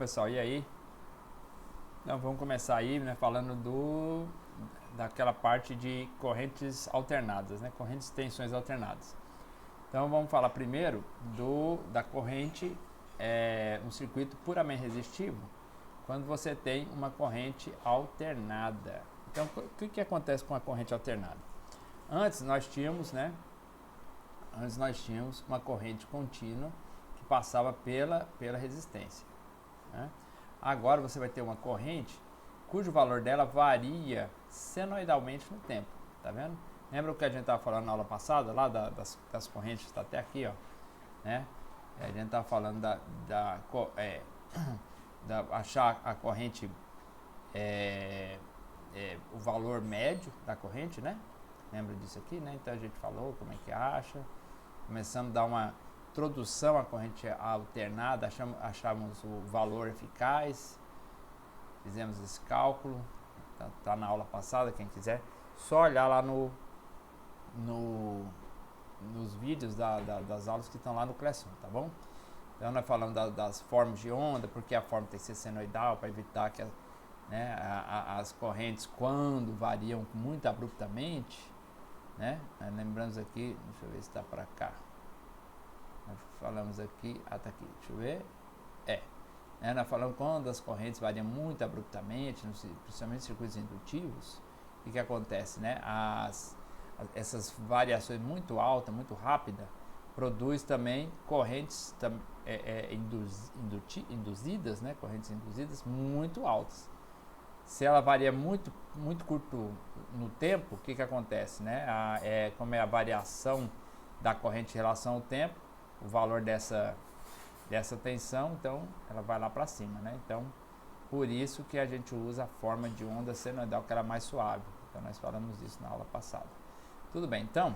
pessoal, e aí? Então vamos começar aí, né, falando daquela parte de correntes alternadas, né, correntes de tensões alternadas. Então vamos falar primeiro da corrente, um circuito puramente resistivo, quando você tem uma corrente alternada. Então o que acontece com a corrente alternada? Antes nós tínhamos uma corrente contínua que passava pela resistência, né? Agora você vai ter uma corrente cujo valor dela varia senoidalmente no tempo, tá vendo? Lembra o que a gente estava falando na aula passada, lá das correntes, está até aqui, ó, né? A gente estava falando achar a corrente, o valor médio da corrente, né? Lembra disso aqui, né? Então a gente falou como é que acha, começamos a dar uma introdução à corrente alternada, achamos o valor eficaz, fizemos esse cálculo, tá na aula passada, quem quiser, só olhar lá nos vídeos das aulas que estão lá no Classroom, tá bom? Então nós falamos das formas de onda, porque a forma tem que ser senoidal, para evitar que as correntes, quando variam muito abruptamente, né? Lembramos aqui, deixa eu ver se está para cá. Nós falamos aqui, tá aqui, deixa eu ver. Nós falamos quando as correntes variam muito abruptamente, principalmente circuitos indutivos, o que acontece, né? Essas variações muito altas, muito rápidas, produz também correntes induzidas, né? Correntes induzidas muito altas. Se ela varia muito curto no tempo, o que acontece, né? Como é a variação da corrente em relação ao tempo, o valor dessa tensão, então ela vai lá para cima, né? Então, por isso que a gente usa a forma de onda senoidal, que era mais suave. Então, nós falamos disso na aula passada. Tudo bem, então,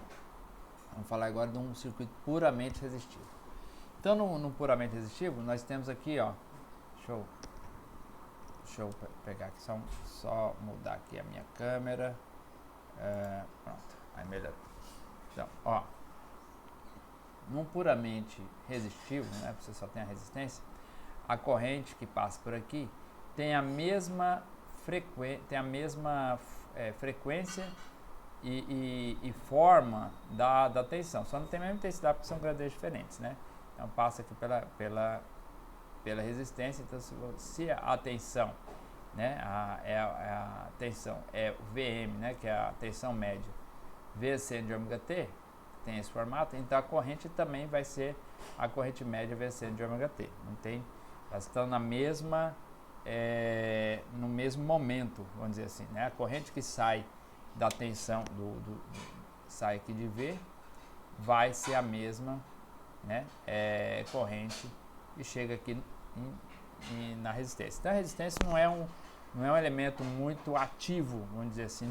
vamos falar agora de um circuito puramente resistivo. Então, no puramente resistivo, nós temos aqui, ó, deixa eu pegar aqui, só mudar aqui a minha câmera. Pronto, aí melhorou. Então, ó, num puramente resistivo, né, você só tem a resistência, a corrente que passa por aqui tem a mesma frequência e forma da tensão, só não tem a mesma intensidade porque são gradientes diferentes, né? Então passa aqui pela resistência. Então se a tensão, né, a tensão é o VM, né, que é a tensão média, vezes seno de ômega t, tem esse formato, então a corrente também vai ser a corrente média vezes seno de ômega t. Não tem, elas estão no mesmo momento, vamos dizer assim, né? A corrente que sai da tensão sai aqui de V, vai ser a mesma, né, corrente que chega aqui na resistência. Então a resistência não é um elemento muito ativo, vamos dizer assim,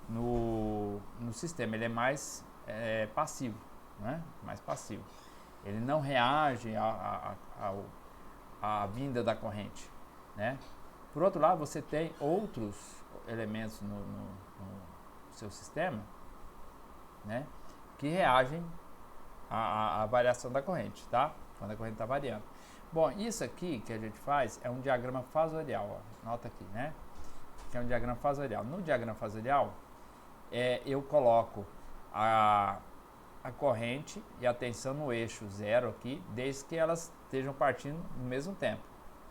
no sistema. Ele é mais passivo, né? Mais passivo. Ele não reage à vinda da corrente, né? Por outro lado, você tem outros elementos no seu sistema, né, que reagem à variação da corrente, tá? Quando a corrente está variando. Bom, isso aqui que a gente faz é um diagrama fasorial, ó. Nota aqui, né? Que é um diagrama fasorial. No diagrama fasorial, eu coloco a corrente e a tensão no eixo zero aqui, desde que elas estejam partindo no mesmo tempo,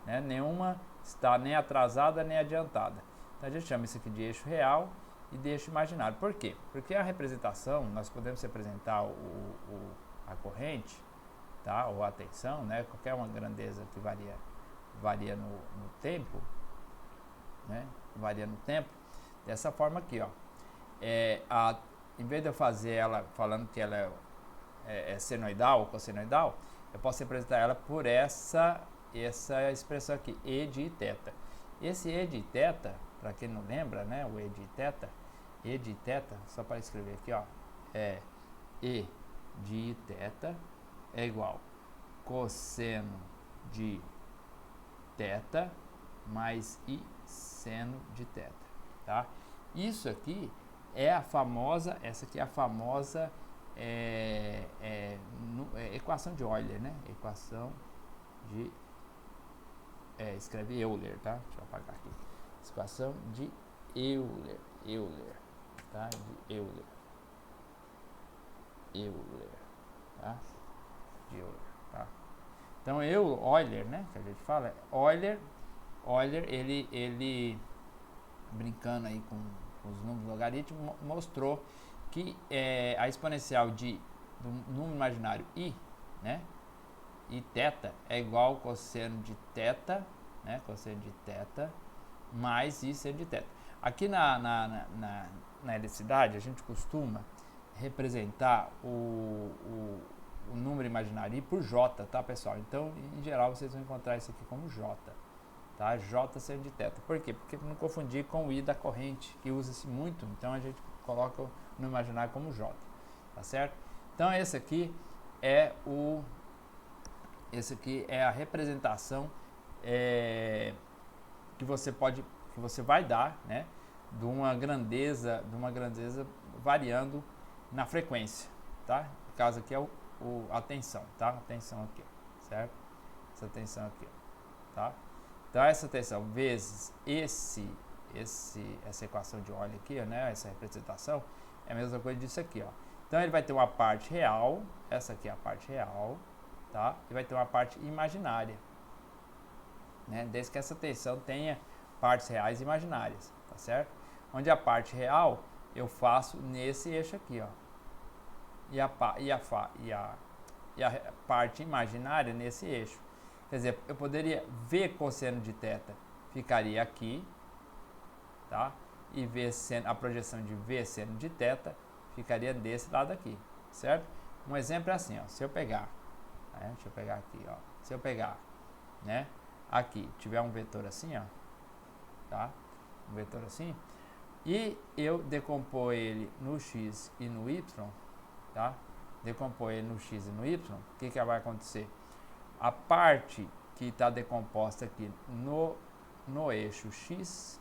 né? Nenhuma está nem atrasada nem adiantada. Então a gente chama isso aqui de eixo real e de eixo imaginário. Por quê? Porque a representação, nós podemos representar a corrente, tá? Ou a tensão, né? Qualquer uma grandeza que varia no tempo, né? Varia no tempo, dessa forma aqui, ó. Em vez de eu fazer ela falando que ela é senoidal ou cossenoidal, eu posso representar ela por essa expressão aqui, E de θ. Esse E de θ, para quem não lembra, né, o E de θ, só para escrever aqui, ó, E de θ é igual cosseno de θ mais I seno de θ, tá? Isso aqui é essa aqui é a famosa equação de Euler, né? Equação de escreve Euler, tá? Deixa eu apagar aqui. Equação de Euler, tá? De Euler, tá? De Euler, tá? Então Euler, né? Que a gente fala, Euler, ele brincando aí com os números logarítmicos, mostrou que a exponencial do número imaginário i, né? E θ é igual ao cosseno de θ, né? Cosseno de θ mais i seno de θ. Aqui na eletricidade a gente costuma representar o número imaginário i por j, tá, pessoal? Então, em geral, vocês vão encontrar isso aqui como j, tá? J seno de θ. Por quê? Porque não confundir com o i da corrente, que usa-se muito, então a gente coloca no imaginário como j, tá certo? Então, esse aqui é a representação que você vai dar, né, de uma grandeza variando na frequência, tá? No caso aqui é a tensão, tá? A tensão aqui, certo? Essa tensão aqui, tá? Então essa tensão vezes essa equação de Euler aqui, né? Essa representação é a mesma coisa disso aqui, ó. Então ele vai ter uma parte real, essa aqui é a parte real, tá? E vai ter uma parte imaginária, né? Desde que essa tensão tenha partes reais e imaginárias, tá certo? Onde a parte real eu faço nesse eixo aqui, ó. E a parte imaginária nesse eixo. Quer dizer, eu poderia ver cosseno de θ ficaria aqui, tá? E a projeção de V seno de θ ficaria desse lado aqui, certo? Um exemplo é assim, ó. Se eu pegar, né? Deixa eu pegar aqui, ó. Se eu pegar, né? Aqui tiver um vetor assim, ó, tá? Um vetor assim, e eu decompor ele no x e no y, tá? Decompor ele no x e no y, o que vai acontecer? A parte que está decomposta aqui no eixo x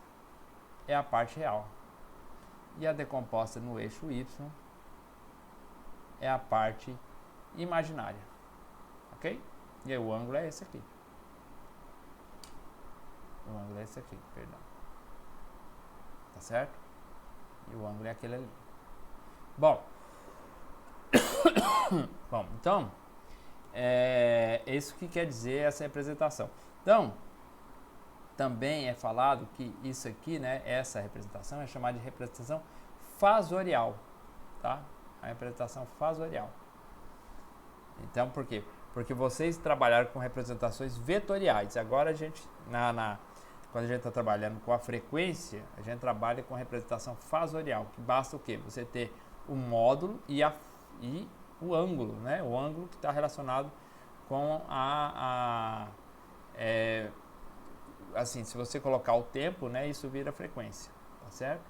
é a parte real, e a decomposta no eixo y é a parte imaginária, ok? E aí o ângulo é esse aqui. O ângulo é esse aqui, perdão. Tá certo? E o ângulo é aquele ali. Bom, então, isso que quer dizer essa representação. Então, também é falado que isso aqui, né, essa representação é chamada de representação fasorial, tá? A representação fasorial. Então, por quê? Porque vocês trabalharam com representações vetoriais. Agora a gente, quando a gente está trabalhando com a frequência, a gente trabalha com representação fasorial, que basta o quê? Você ter o módulo e o ângulo, né? O ângulo que está relacionado com assim, se você colocar o tempo, né, isso vira frequência, tá certo?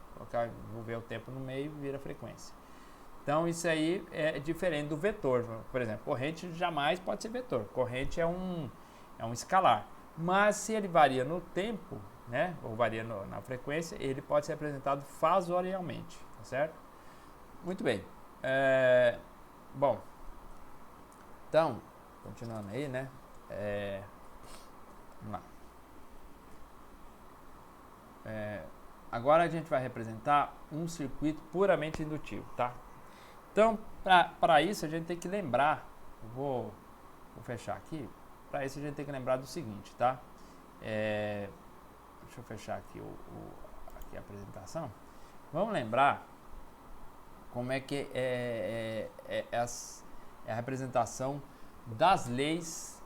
Vou ver o tempo no meio, vira frequência. Então, isso aí é diferente do vetor. Por exemplo, corrente jamais pode ser vetor. Corrente é um escalar. Mas se ele varia no tempo, né, ou varia na frequência, ele pode ser representado fasorialmente, tá certo? Muito bem. Bom, então, continuando aí, né, vamos lá. Agora a gente vai representar um circuito puramente indutivo, tá? Então, para isso a gente tem que lembrar, vou fechar aqui, para isso a gente tem que lembrar do seguinte, tá? Deixa eu fechar aqui, aqui a apresentação. Vamos lembrar como é que é a representação das leis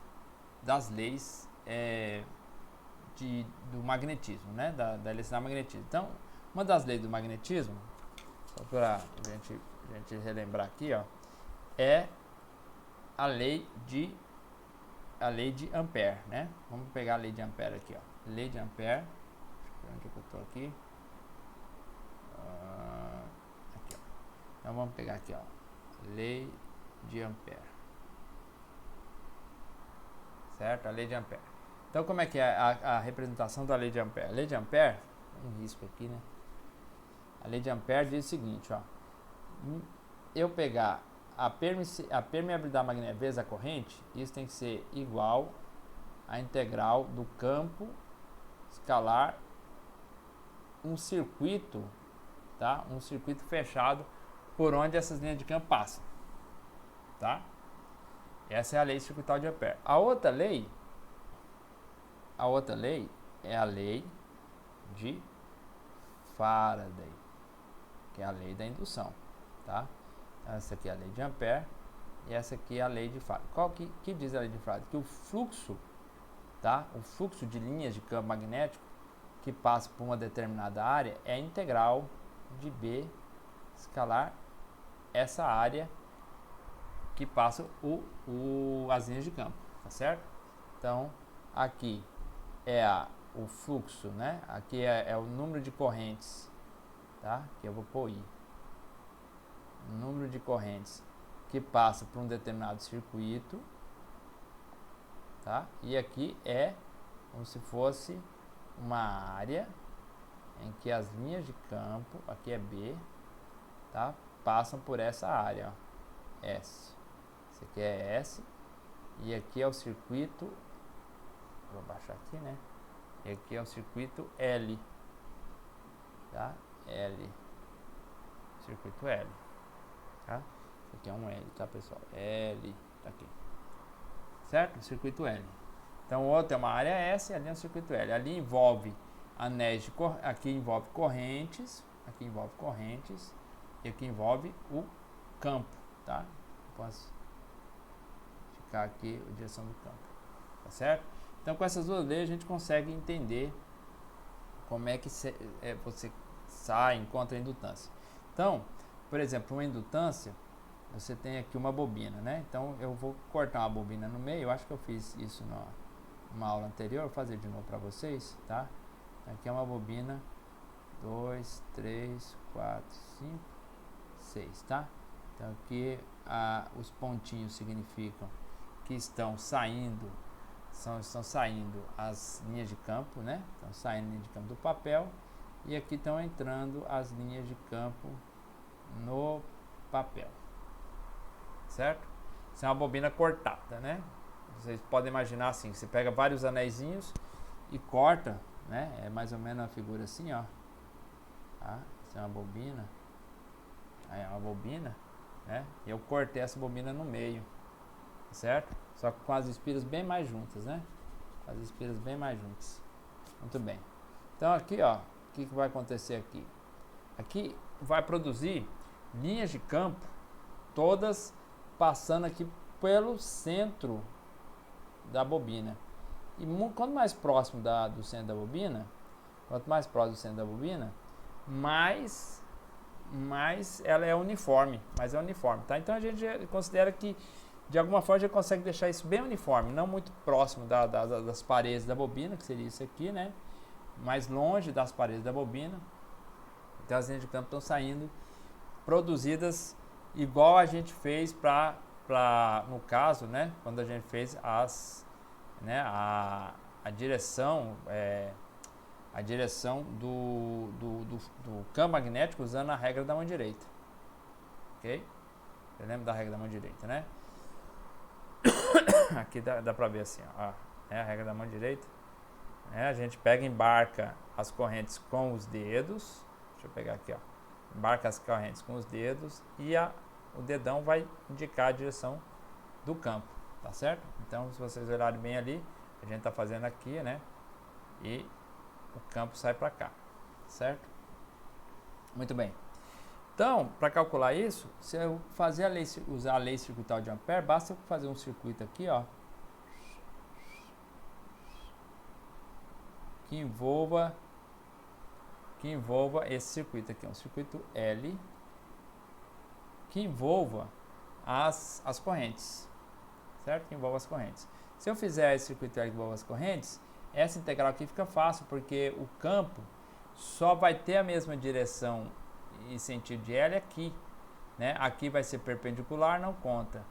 do magnetismo, né? Da eletricidade magnetismo. Então, uma das leis do magnetismo, só para a gente relembrar aqui, ó, é a lei de Ampère, né? Vamos pegar a lei de Ampère aqui, ó. Lei de Ampère. Onde eu estou aqui? Aqui, ó. Então vamos pegar aqui, ó. Lei de Ampère. Certo? A lei de Ampère. Então, como é que é a representação da lei de Ampère? A lei de Ampère, um risco aqui, né? A lei de Ampère diz o seguinte, ó. Eu pegar a permeabilidade magnética vezes a corrente, isso tem que ser igual a integral do campo escalar, um circuito, tá? Um circuito fechado por onde essas linhas de campo passam, tá? Essa é a lei circuital de Ampère. A outra lei é a lei de Faraday, que é a lei da indução, tá? Essa aqui é a lei de Ampère e essa aqui é a lei de Faraday. Qual que diz a lei de Faraday? Que o fluxo, tá? O fluxo de linhas de campo magnético que passa por uma determinada área é integral de B escalar essa área que passa as linhas de campo, tá certo? Então, aqui é o fluxo, né? Aqui é o número de correntes, tá? Que eu vou pôr I. Número de correntes que passa por um determinado circuito, tá? E aqui é como se fosse uma área em que as linhas de campo, aqui é B, tá? Passam por essa área, ó, S. Esse aqui é S e aqui é o circuito, vou baixar aqui, né? E aqui é o circuito L, tá? L, circuito L, tá? Esse aqui é um L, tá, pessoal? L, tá aqui, certo? Circuito L. Então o outro é uma área S, ali é um circuito L. Ali envolve anéis de aqui envolve correntes, e aqui envolve o campo, tá? Posso ficar aqui a direção do campo, tá certo? Então com essas duas leis a gente consegue entender como é que você encontra a indutância. Então, por exemplo, uma indutância, você tem aqui uma bobina, né? Então eu vou cortar uma bobina no meio, eu acho que eu fiz isso numa aula anterior, vou fazer de novo para vocês, tá? Aqui é uma bobina 2, 3, 4, 5, 6, tá? Então aqui os pontinhos significam que estão saindo as linhas de campo, né? Estão saindo linhas de campo do papel e aqui estão entrando as linhas de campo no papel, certo? Isso é uma bobina cortada, né? Vocês podem imaginar assim, você pega vários anéisinhos e corta, né? É mais ou menos uma figura assim, ó. Tá? Isso é uma bobina. Aí é uma bobina, né? E eu cortei essa bobina no meio, certo? Só que com as espiras bem mais juntas, né? As espiras bem mais juntas. Muito bem. Então aqui, ó, o que vai acontecer aqui? Aqui vai produzir linhas de campo, todas passando aqui pelo centro da bobina. E quanto mais próximo do centro da bobina, mais ela é uniforme, tá? Então a gente considera que de alguma forma a gente consegue deixar isso bem uniforme, não muito próximo das paredes da bobina, que seria isso aqui, né? Mais longe das paredes da bobina. Então as linhas de campo estão saindo produzidas igual a gente fez no caso, né? Quando a gente fez a direção do campo magnético usando a regra da mão direita, ok? Eu lembro da regra da mão direita, né? Aqui dá pra ver assim, ó, a regra da mão direita, né? A gente embarca as correntes com os dedos, deixa eu pegar aqui, ó, embarca as correntes com os dedos e o dedão vai indicar a direção do campo, tá certo? Então, se vocês olharem bem ali, a gente tá fazendo aqui, né? E o campo sai para cá, certo? Muito bem. Então, para calcular isso, se eu usar a lei circuital de Ampère, basta eu fazer um circuito aqui, ó, que envolva esse circuito aqui, um circuito L, que envolva as correntes, certo? Que envolva as correntes. Se eu fizer esse circuito L que envolva as correntes, essa integral aqui fica fácil, porque o campo só vai ter a mesma direção e sentido de L aqui, né? Aqui vai ser perpendicular, não conta,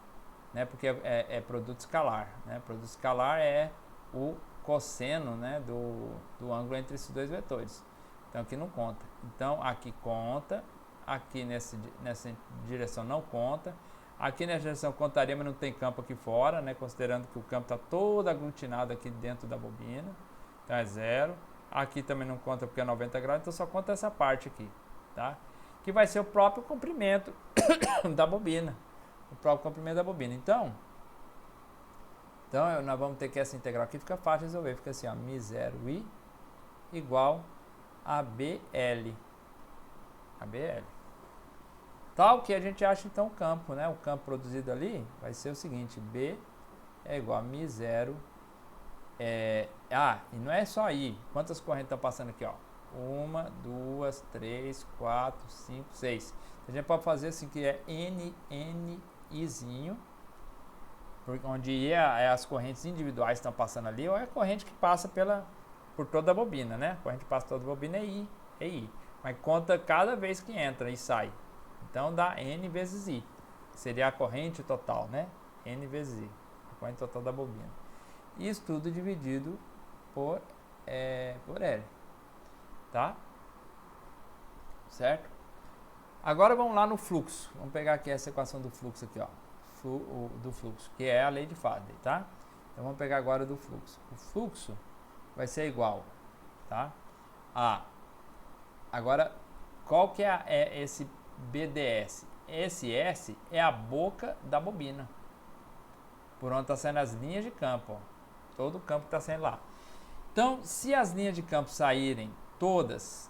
né? Porque é produto escalar, né? Produto escalar é o cosseno, né? do ângulo entre esses dois vetores. Então aqui não conta. Então aqui conta, aqui nessa direção não conta, Aqui na direção contaria, mas não tem campo aqui fora, né? Considerando que o campo está todo aglutinado aqui dentro da bobina. Então é 0. Aqui também não conta porque é 90 graus, então só conta essa parte aqui, tá? Que vai ser o próprio comprimento da bobina. O próprio comprimento da bobina. Então nós vamos ter que essa integral aqui fica fácil de resolver. Fica assim, ó, μ0i igual a BL. A BL. Tal que a gente acha então o campo, né? O campo produzido ali vai ser o seguinte, B é igual a μ0. E não é só I. Quantas correntes estão passando aqui, ó? 1, 2, 3, 4, 5, 6. A gente pode fazer assim que é Izinho, onde I é as correntes individuais que estão passando ali, ou é a corrente que passa por toda a bobina, né? A corrente que passa toda a bobina é I. Mas conta cada vez que entra e sai. Então dá N vezes I. Seria a corrente total, né? N vezes I. A corrente total da bobina. Isso tudo dividido por L. Tá? Certo? Agora vamos lá no fluxo. Vamos pegar aqui essa equação do fluxo aqui, ó. Do fluxo, que é a lei de Faraday, tá? Então vamos pegar agora do fluxo. O fluxo vai ser igual, tá? Agora, qual que é esse BDS? Esse S é a boca da bobina, por onde está saindo as linhas de campo, ó. Todo o campo está saindo lá. Então, se as linhas de campo saírem todas,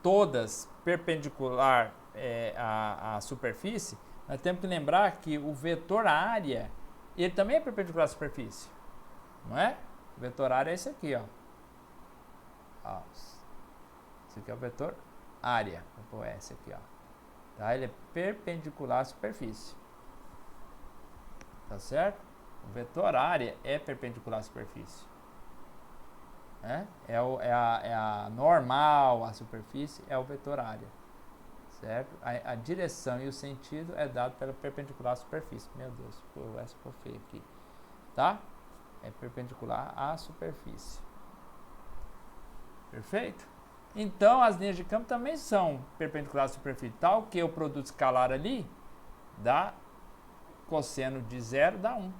todas perpendicular à superfície, nós temos que lembrar que o vetor área, ele também é perpendicular à superfície, não é? O vetor área é esse aqui, ó. Esse aqui é o vetor área. Vou pôr esse aqui, ó. Tá? Ele é perpendicular à superfície. Tá certo? O vetor área é perpendicular à superfície. É a normal à superfície, é o vetor área. Certo? A direção e o sentido é dado pela perpendicular à superfície. Meu Deus, essa ficou feio aqui. Tá? É perpendicular à superfície. Perfeito? Então, as linhas de campo também são perpendiculares à superfície. Tal que o produto escalar ali dá cosseno de 0 dá 1.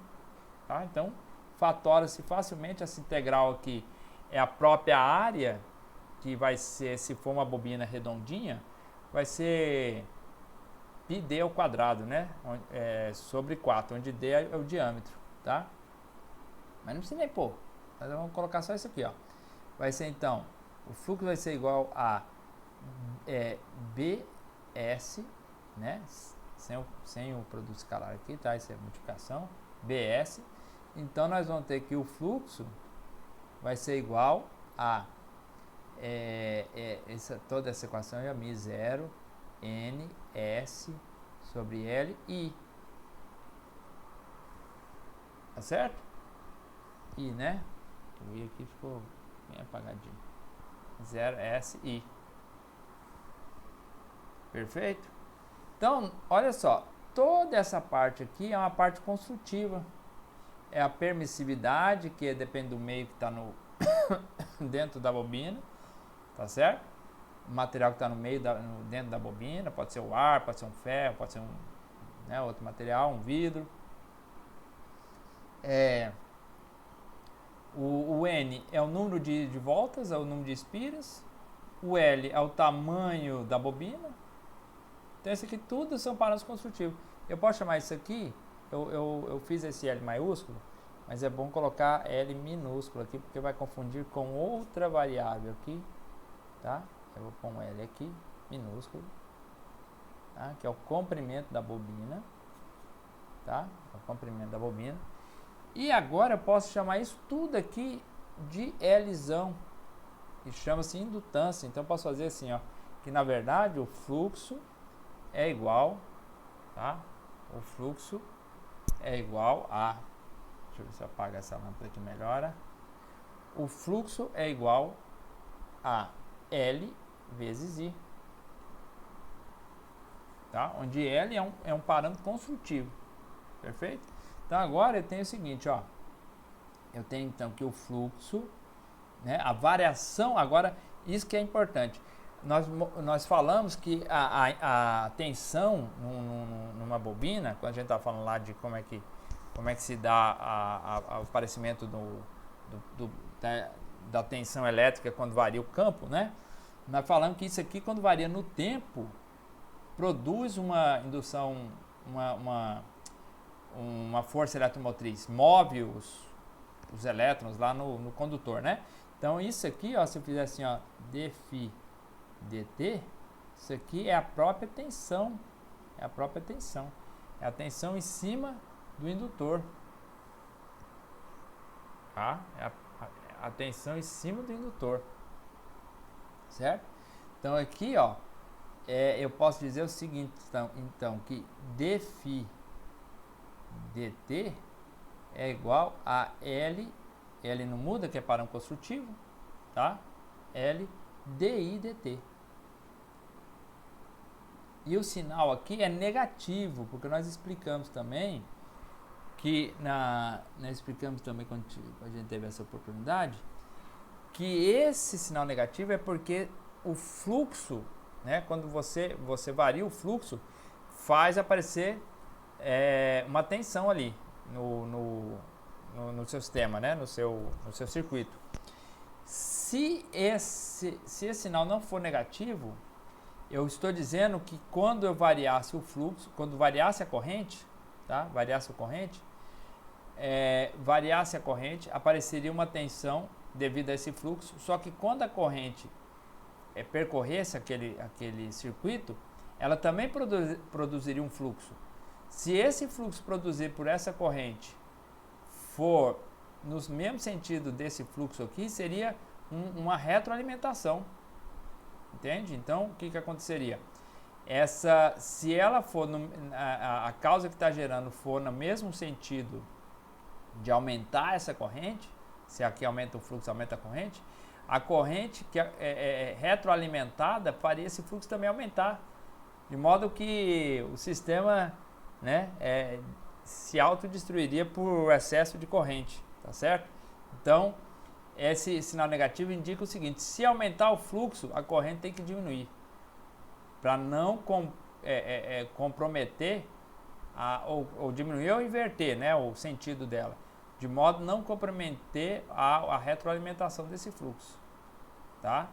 Tá? Então, fatora-se facilmente essa integral aqui. É a própria área, que vai ser, se for uma bobina redondinha, vai ser πd ao quadrado, né? Sobre 4, onde d é o diâmetro, tá? Mas não precisa nem pôr. Nós vamos colocar só isso aqui, ó. Vai ser então, o fluxo vai ser igual a BS, né? Sem o produto escalar aqui, tá? Isso é multiplicação. BS. Então, nós vamos ter que o fluxo vai ser igual a toda essa equação é μ0 n s sobre L I. Tá certo? I, né? O I aqui ficou bem apagadinho. 0 S I. Perfeito? Então, olha só, toda essa parte aqui é uma parte construtiva. É a permissividade, que depende do meio que está dentro da bobina, tá certo? O material que está no meio, dentro da bobina, pode ser o ar, pode ser um ferro, pode ser outro material, um vidro. O N é o número de voltas, é o número de espiras. O L é o tamanho da bobina. Então, isso aqui tudo são parâmetros construtivos. Eu posso chamar isso aqui, eu fiz esse L maiúsculo, mas é bom colocar L minúsculo aqui, porque vai confundir com outra variável aqui, tá? Eu vou pôr um L aqui, minúsculo, tá? Que é o comprimento da bobina, tá? É o comprimento da bobina. E agora eu posso chamar isso tudo aqui de Lzão, que chama-se indutância. Então eu posso fazer assim, ó, que na verdade o fluxo é igual, tá? O fluxo é igual a, deixa eu ver se eu apago essa lâmpada aqui melhora. O fluxo é igual a L vezes I, tá? Onde L é um parâmetro construtivo, perfeito? Então agora eu tenho o seguinte, ó, eu tenho então que o fluxo, né, a variação, agora isso que é importante, nós falamos que a tensão numa bobina, quando a gente está falando lá de como é que se dá o aparecimento da tensão elétrica quando varia o campo, né? Nós falamos que isso aqui, quando varia no tempo, produz uma indução, uma força eletromotriz, move os elétrons lá no condutor, né? Então isso aqui, ó, se eu fizer assim, ó, dφ dt, isso aqui é a própria tensão, é a tensão em cima do indutor, tá? É a tensão em cima do indutor, certo? Então aqui, ó, eu posso dizer o seguinte, então que dφ dt é igual a L não muda, que é parâmetro construtivo, tá? L di dt. E o sinal aqui é negativo, porque nós explicamos também que nós explicamos também quando a gente teve essa oportunidade, que esse sinal negativo é porque o fluxo, né, quando você varia o fluxo, faz aparecer uma tensão ali no seu sistema, né, no seu circuito. Se esse sinal não for negativo, eu estou dizendo que quando eu variasse o fluxo, quando variasse a corrente, tá? Variasse a corrente, apareceria uma tensão devido a esse fluxo, só que quando a corrente percorresse aquele circuito, ela também produziria um fluxo. Se esse fluxo produzido por essa corrente for no mesmo sentido desse fluxo aqui, seria uma retroalimentação. Entende? Então, o que aconteceria? Se ela for, a causa que está gerando for no mesmo sentido de aumentar essa corrente, se aqui aumenta o fluxo, aumenta a corrente que é retroalimentada faria esse fluxo também aumentar, de modo que o sistema, né, se autodestruiria por excesso de corrente, tá certo? Então, esse sinal negativo indica o seguinte: se aumentar o fluxo, a corrente tem que diminuir, para não comprometer ou diminuir ou inverter, né, o sentido dela, de modo a não comprometer a retroalimentação desse fluxo, tá?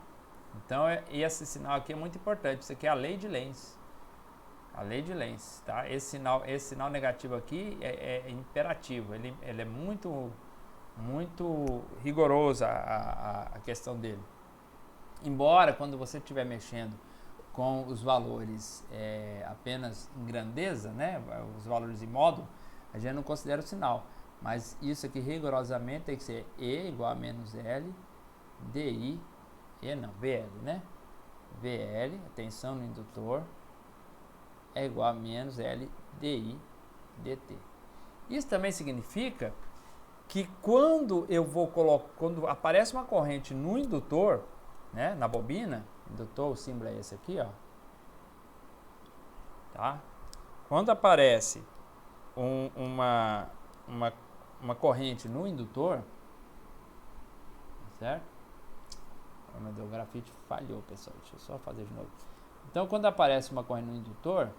Então esse sinal aqui é muito importante. Isso aqui é a lei de Lenz, tá? Esse sinal negativo aqui é imperativo, ele é muito rigoroso a questão dele. Embora quando você estiver mexendo com os valores apenas em grandeza, né, os valores em módulo, a gente não considera o sinal. Mas isso aqui rigorosamente tem que ser E igual a menos L di, VL, né? VL, a tensão no indutor, é igual a menos L di dt. Isso também significa que quando quando aparece uma corrente no indutor, né, na bobina, indutor, o símbolo é esse aqui, ó, tá? Quando aparece uma corrente no indutor, certo? Oh, meu Deus, o grafite falhou, pessoal, deixa eu só fazer de novo. Então, quando aparece uma corrente no indutor,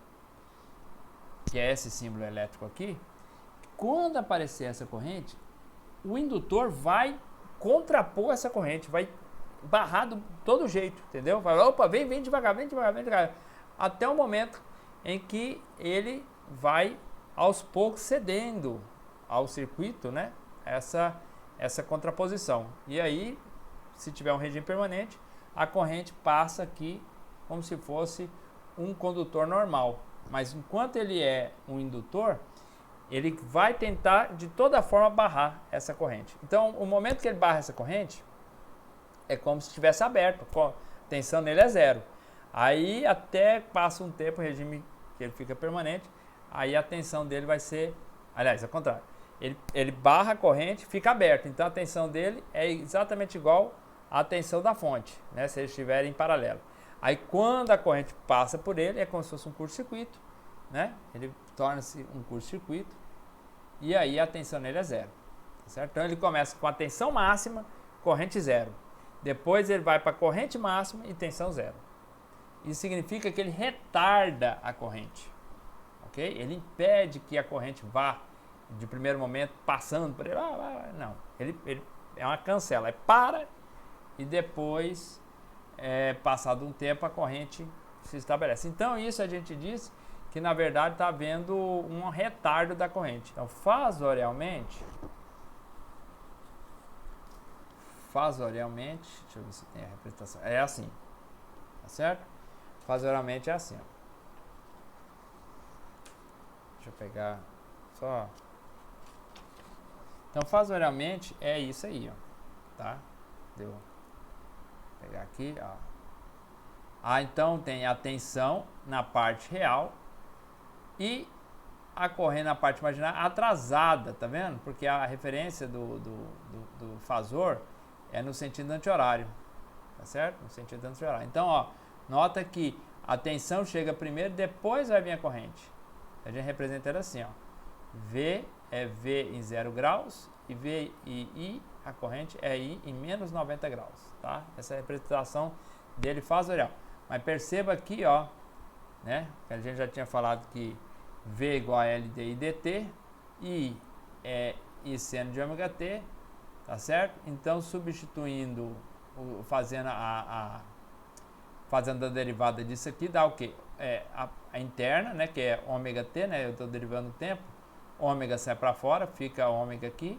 que é esse símbolo elétrico aqui, quando aparecer essa corrente, o indutor vai contrapor essa corrente, vai barrar de todo jeito, entendeu? Vai, opa, vem devagar, até o momento em que ele vai aos poucos cedendo ao circuito, né, essa contraposição. E aí, se tiver um regime permanente, a corrente passa aqui como se fosse um condutor normal. Mas enquanto ele é um indutor, ele vai tentar de toda forma barrar essa corrente. Então, o momento que ele barra essa corrente, é como se estivesse aberto, a tensão nele é zero. Aí até passa um tempo, o regime que ele fica permanente, aí a tensão dele vai ser, aliás, ao contrário, ele barra a corrente, fica aberto, então a tensão dele é exatamente igual à tensão da fonte, né, se eles estiverem em paralelo. Aí quando a corrente passa por ele, é como se fosse um curto-circuito, né, ele torna-se um curto-circuito, e aí a tensão nele é zero, tá certo? Então ele começa com a tensão máxima, corrente zero. Depois ele vai para a corrente máxima e tensão zero. Isso significa que ele retarda a corrente, ok? Ele impede que a corrente vá de primeiro momento passando por ele. Não, ele é uma cancela, para e depois, passado um tempo, a corrente se estabelece. Então isso a gente diz que na verdade está havendo um retardo da corrente. Então fasorialmente, deixa eu ver se tem a representação, é assim, tá certo? Fasorialmente é assim, ó. Deixa eu pegar só. Então fasorialmente é isso aí, ó, tá? Deu. Vou pegar aqui, ó. Então tem a tensão na parte real e a corrente na parte imaginária atrasada, tá vendo? Porque a referência do fasor é no sentido anti-horário, tá certo? No sentido anti-horário. Então, ó, nota que a tensão chega primeiro, depois vai vir a corrente. A gente representa ela assim, ó. V é V em 0 graus e V e I, a corrente é I em menos 90 graus, tá? Essa é a representação dele fasorial. Mas perceba aqui, ó, né? Que a gente já tinha falado que V igual a LD e DT, I é I seno de ômega T, tá certo? Então, substituindo, fazendo fazendo a derivada disso aqui, dá o quê? A interna, né, que é ômega T, né? Eu estou derivando o tempo. Ômega sai para fora, fica ômega aqui,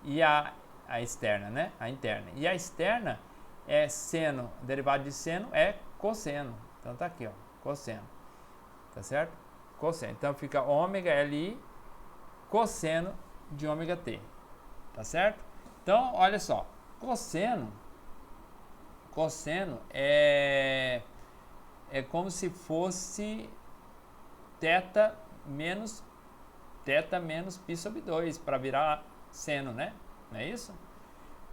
e a externa, né? A interna. E a externa é seno, derivado de seno é cosseno. Então tá aqui, ó, cosseno. Tá certo? Cosseno. Então fica ômega LI cosseno de ômega T. Tá certo? Então, olha só, cosseno é como se fosse θ menos π sobre 2 para virar seno, né? Não é isso?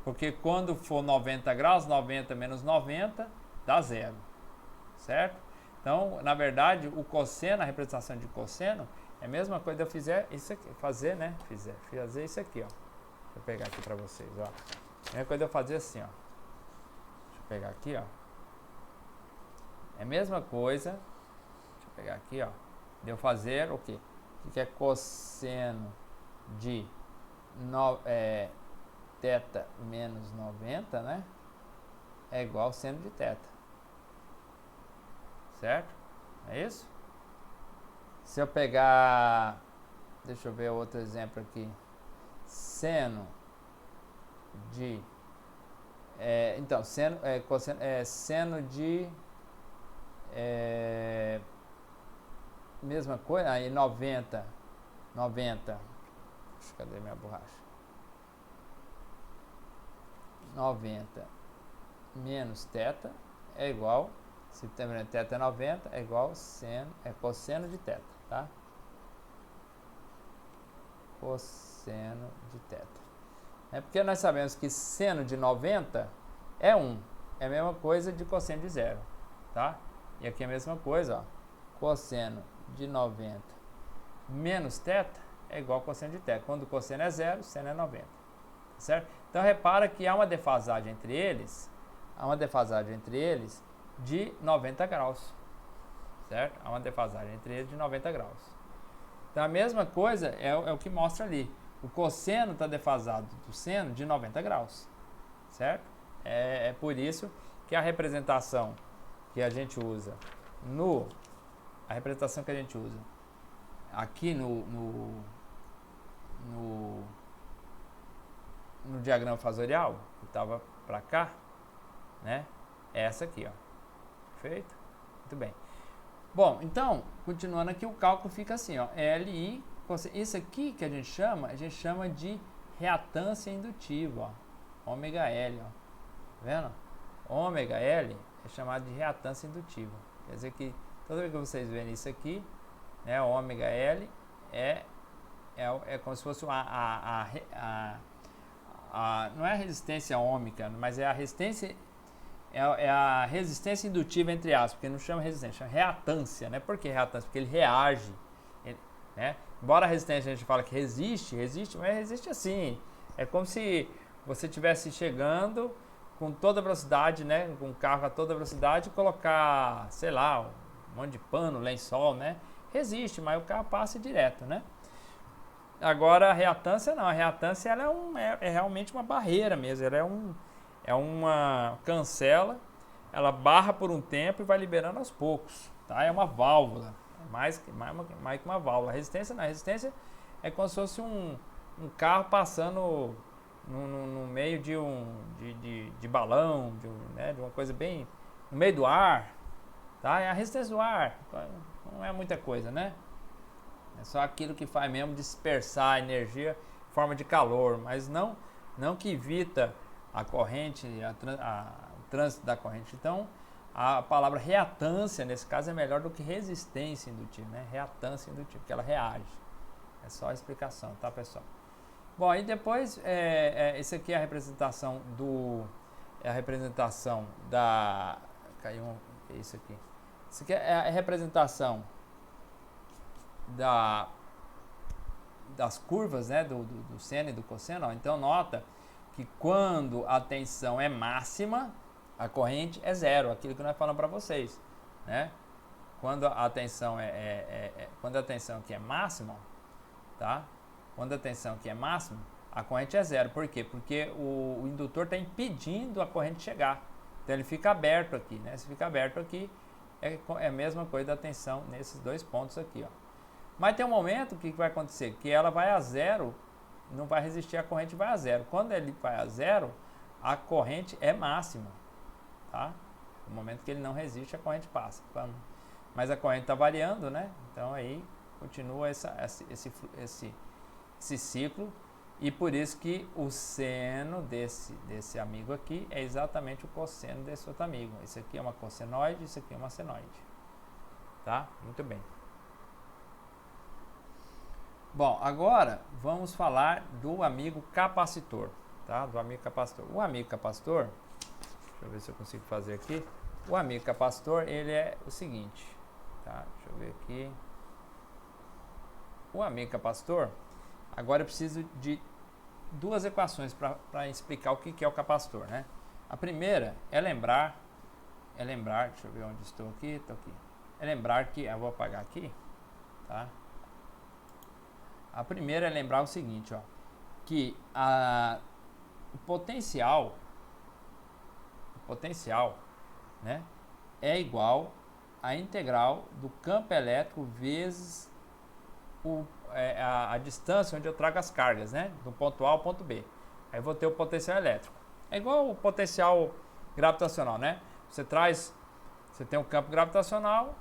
Porque quando for 90 graus, 90 menos 90 dá zero, certo? Então, na verdade, o cosseno, a representação de cosseno, é a mesma coisa de eu fizer isso aqui, fazer isso aqui, ó. Deixa eu pegar aqui para vocês, ó. A mesma coisa de eu fazer assim, ó. Deixa eu pegar aqui, ó. É a mesma coisa, deixa eu pegar aqui, ó, de eu fazer o quê? O que é cosseno de θ menos 90, né? É igual seno de θ. Certo? É isso? Se eu pegar, deixa eu ver outro exemplo aqui. Seno de então, seno de mesma coisa, aí 90, cadê minha borracha? 90 menos θ é igual, se também θ é 90, é igual cosseno de θ, tá? Cosseno de θ. É porque nós sabemos que seno de 90 é 1. É a mesma coisa de cosseno de 0, tá? E aqui é a mesma coisa, ó. Cosseno de 90 menos θ é igual a cosseno de θ. Quando o cosseno é 0, seno é 90. Certo? Então repara que há uma defasagem entre eles, de 90 graus. Certo? Há uma defasagem entre eles de 90 graus. Então a mesma coisa é o que mostra ali. O cosseno está defasado do seno de 90 graus. Certo? É por isso que a representação que a gente usa aqui no diagrama fasorial, que estava para cá, né? É essa aqui, ó. Perfeito? Muito bem. Bom, então, continuando aqui, o cálculo fica assim, ó. LI, isso aqui que a gente chama de reatância indutiva, ó. Ômega L, ó. Tá vendo? Ômega L é chamado de reatância indutiva. Quer dizer que toda vez que vocês verem isso aqui, né, ômega L é como se fosse não é a resistência ômica, mas é a resistência indutiva, entre aspas, porque não chama resistência, chama reatância, né? Por que reatância? Porque ele reage, né? Embora a resistência a gente fala que resiste, mas resiste assim. É como se você estivesse chegando com toda velocidade, né, com o carro a toda velocidade, colocar, sei lá, um monte de pano, lençol, né, resiste, mas o carro passa direto, né. Agora a reatância não, a reatância ela é realmente uma barreira mesmo, ela é uma cancela, ela barra por um tempo e vai liberando aos poucos, tá? É uma válvula, é mais que uma válvula. A resistência não, a resistência é como se fosse um carro passando no meio de balão, né, de uma coisa bem no meio do ar, tá? É a resistência do ar, não é muita coisa, né? É só aquilo que faz mesmo dispersar a energia em forma de calor, mas não que evita a corrente, o trânsito da corrente. Então, a palavra reatância, nesse caso, é melhor do que resistência indutiva, né? Reatância indutiva, porque ela reage. É só a explicação, tá, pessoal? Bom, aí depois, esse aqui é a representação da... Caiu isso aqui. Isso aqui é a representação das curvas, né, do seno e do cosseno. Ó. Então nota que quando a tensão é máxima, a corrente é zero, aquilo que nós falamos para vocês, né? Quando a tensão quando a tensão aqui é máxima, tá? Quando a tensão aqui é máxima, a corrente é zero. Por quê? Porque o indutor está impedindo a corrente chegar. Então ele fica aberto aqui, né? Se fica aberto aqui, é a mesma coisa da tensão nesses dois pontos aqui, ó. Mas tem um momento que vai acontecer, que ela vai a zero, não vai resistir, a corrente vai a zero. Quando ele vai a zero, a corrente é máxima, tá? No momento que ele não resiste, a corrente passa. Mas a corrente está variando, né? Então aí continua esse ciclo, e por isso que o seno desse amigo aqui é exatamente o cosseno desse outro amigo. Esse aqui é uma cossenoide, esse aqui é uma senoide, tá? Muito bem. Bom, agora vamos falar do amigo capacitor, tá? Do amigo capacitor. O amigo capacitor, deixa eu ver se eu consigo fazer aqui. O amigo capacitor, ele é o seguinte, tá? Deixa eu ver aqui. O amigo capacitor, agora eu preciso de duas equações para explicar o que é o capacitor, né? A primeira é lembrar, deixa eu ver onde estou aqui, é lembrar que, eu vou apagar aqui, tá? A primeira é lembrar o seguinte, ó, que o potencial, né, é igual à integral do campo elétrico vezes a distância onde eu trago as cargas, né, do ponto A ao ponto B. Aí vou ter o potencial elétrico. É igual o potencial gravitacional, né? Você tem um campo gravitacional,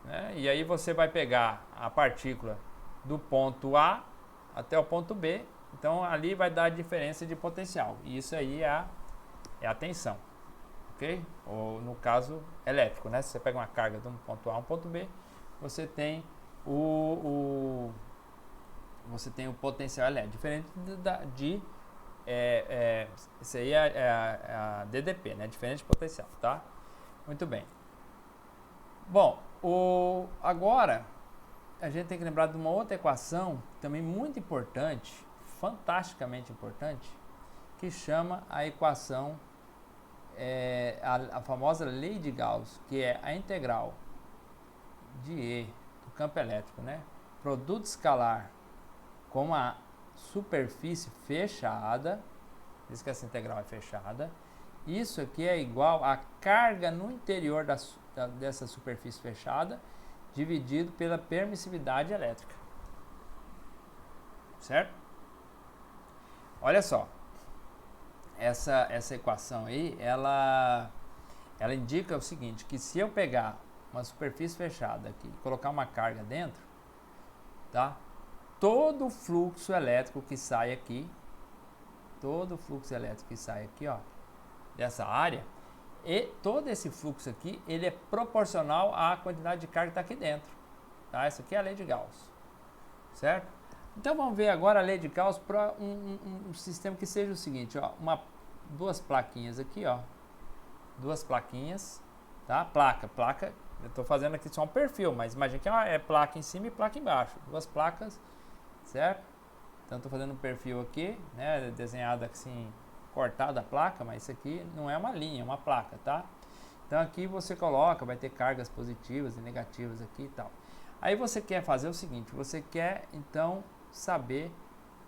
né, e aí você vai pegar a partícula do ponto A até o ponto B, então ali vai dar a diferença de potencial, e isso aí é a tensão, ok? Ou no caso elétrico, né? Se você pega uma carga de um ponto A a um ponto B, você tem o potencial elétrico, diferente isso aí é a DDP, né? Diferente de potencial, tá? Muito bem. Bom, agora a gente tem que lembrar de uma outra equação também muito importante, fantasticamente importante, que chama a equação, a famosa lei de Gauss, que é a integral de E do campo elétrico, né? Produto escalar com a superfície fechada, diz que essa integral é fechada, isso aqui é igual a carga no interior dessa superfície fechada, dividido pela permissividade elétrica, certo? Olha só, essa equação aí, ela indica o seguinte, que se eu pegar uma superfície fechada aqui e colocar uma carga dentro, tá? Todo o fluxo elétrico que sai aqui, ó, dessa área, e todo esse fluxo aqui, ele é proporcional à quantidade de carga que está aqui dentro, tá? Essa aqui é a lei de Gauss, certo? Então vamos ver agora a lei de Gauss para um sistema que seja o seguinte, ó, duas plaquinhas aqui, ó, duas plaquinhas, tá? Placa, eu estou fazendo aqui só um perfil, mas imagina que é placa em cima e placa embaixo, duas placas, certo? Então estou fazendo um perfil aqui, né, desenhado assim cortada a placa, mas isso aqui não é uma linha, é uma placa, tá? Então aqui você coloca, vai ter cargas positivas e negativas aqui e tal. Aí você quer fazer o seguinte, você quer então saber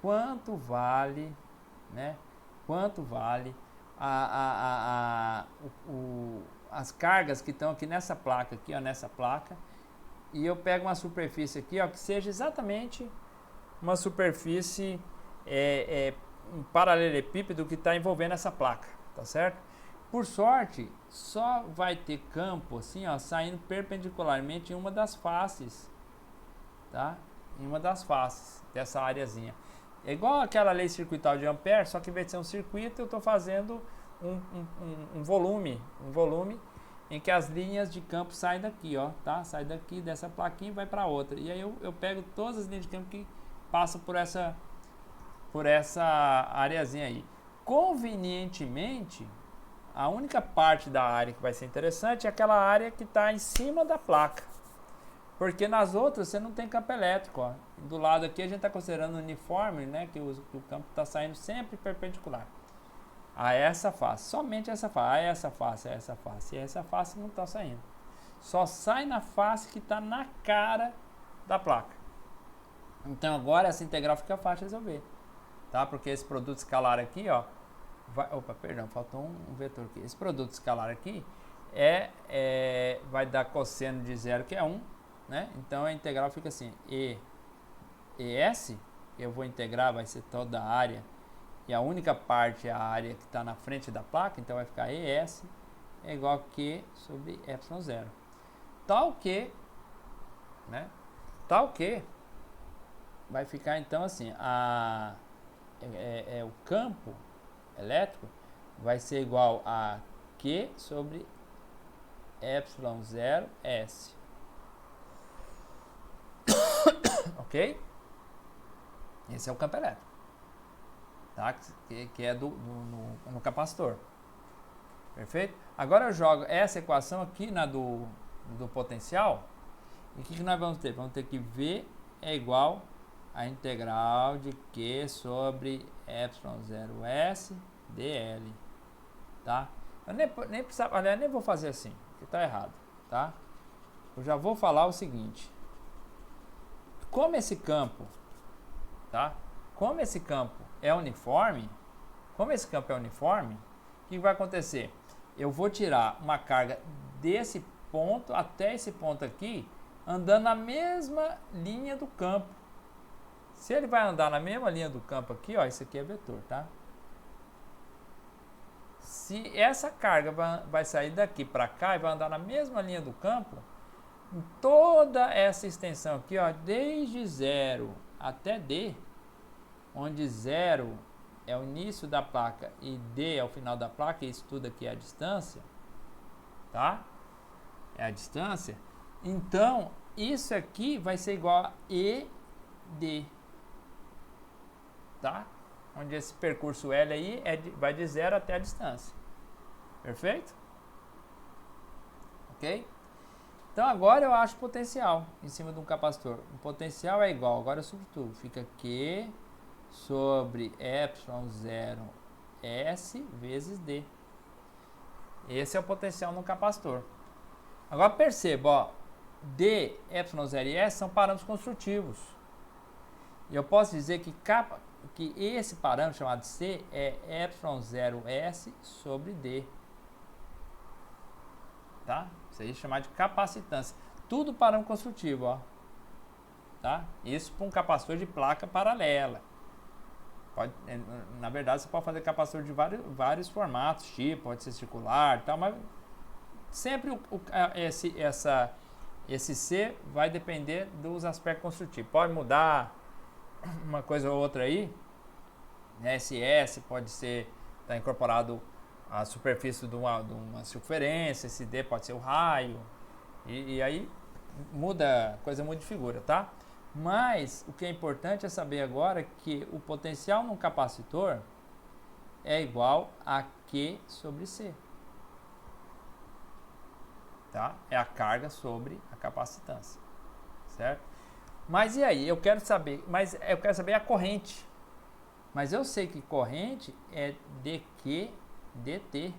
quanto vale, né? Quanto vale as cargas que estão aqui nessa placa, aqui, ó, nessa placa. E eu pego uma superfície aqui, ó, que seja exatamente uma superfície um paralelepípedo que está envolvendo essa placa, tá certo? Por sorte, só vai ter campo assim, ó, saindo perpendicularmente em uma das faces, tá? Em uma das faces dessa areazinha. É igual aquela lei circuital de Ampère, só que em vez de ser um circuito, eu estou fazendo um volume em que as linhas de campo saem daqui, ó, tá? Sai daqui dessa plaquinha e vai para outra. E aí eu pego todas as linhas de campo que passam por essa areazinha aí. Convenientemente, a única parte da área que vai ser interessante é aquela área que está em cima da placa. Porque nas outras você não tem campo elétrico, ó. Do lado aqui a gente está considerando uniforme, né? Que o campo está saindo sempre perpendicular a essa face, somente essa face, a essa face, a essa face, e essa face não está saindo. Só sai na face que está na cara da placa. Então agora essa integral fica fácil de resolver, tá? Porque esse produto escalar aqui, ó, faltou um vetor aqui. Esse produto escalar aqui vai dar cosseno de zero, que é 1, né? Então a integral fica assim, ES, eu vou integrar, vai ser toda a área, e a única parte é a área que está na frente da placa, então vai ficar ES é igual a Q sobre ε0. Tal que, né? Tal que vai ficar então assim, o campo elétrico vai ser igual a Q sobre ε0S. Ok? Esse é o campo elétrico, tá? Que é no capacitor. Perfeito? Agora eu jogo essa equação aqui na do potencial. E o que nós vamos ter? Vamos ter que V é igual a integral de Q sobre ε0S dl. Tá? Eu nem precisava, aliás, nem vou fazer assim, que está errado. Tá? Eu já vou falar o seguinte. Como esse campo, tá? Como esse campo é uniforme, o que vai acontecer? Eu vou tirar uma carga desse ponto até esse ponto aqui, andando na mesma linha do campo. Se ele vai andar na mesma linha do campo aqui, ó, isso aqui é vetor, tá? Se essa carga vai sair daqui para cá e vai andar na mesma linha do campo, em toda essa extensão aqui, ó, desde 0 até D, onde 0 é o início da placa e D é o final da placa, e isso tudo aqui é a distância, tá? É a distância. Então, isso aqui vai ser igual a ED, tá? Onde esse percurso L aí vai de 0 até a distância. Perfeito? Ok? Então agora eu acho potencial em cima de um capacitor. O potencial é igual, agora eu substituo, fica Q sobre ε0S vezes D. Esse é o potencial no capacitor. Agora perceba, ó, D, ε0 e S são parâmetros construtivos. E eu posso dizer que esse parâmetro chamado C é ε0S sobre D. Tá? Isso aí é chamado de capacitância. Tudo parâmetro construtivo, ó. Tá? Isso para um capacitor de placa paralela. Na verdade, você pode fazer capacitor de vários formatos, tipo, pode ser circular, tal, mas sempre esse C vai depender dos aspectos construtivos. Pode mudar uma coisa ou outra aí. SS pode ser, está incorporado a superfície de uma circunferência, esse D pode ser o raio, e aí muda, coisa muito de figura, tá? Mas o que é importante é saber agora que o potencial num capacitor é igual a Q sobre C, tá? É a carga sobre a capacitância, certo? Mas e aí? Eu quero saber a corrente. Mas eu sei que corrente é dQ dt.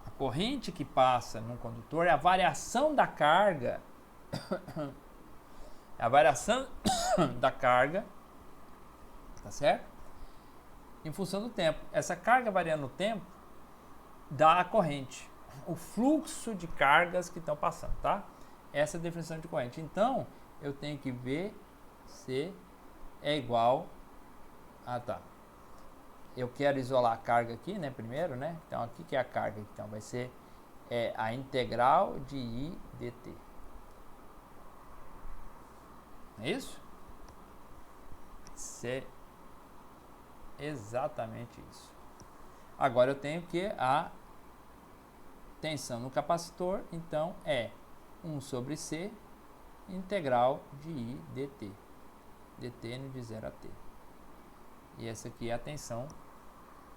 A corrente que passa no condutor é a variação da carga. É a variação da carga, tá certo? Em função do tempo. Essa carga variando no tempo dá a corrente. O fluxo de cargas que estão passando, tá? Essa é a definição de corrente. Então, eu tenho que ver se é igual a... tá. Eu quero isolar a carga aqui, né? Primeiro, né? Então, aqui que é a carga. Então, vai ser a integral de I dt. É isso? Ser exatamente isso. Agora eu tenho que a tensão no capacitor, então é 1 sobre C integral de I dt. dt no de 0 a t. E essa aqui é a tensão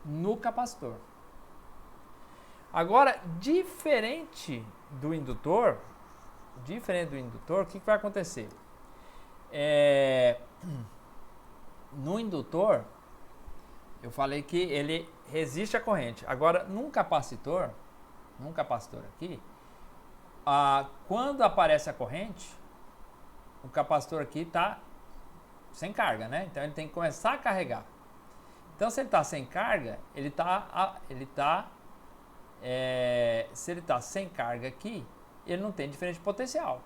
no capacitor. Agora, diferente do indutor, o que vai acontecer? No indutor, eu falei que ele resiste à corrente. Agora, num capacitor aqui, quando aparece a corrente, o capacitor aqui está sem carga, né? Então ele tem que começar a carregar. Então, se ele está sem carga, se ele está sem carga aqui, ele não tem diferença de potencial,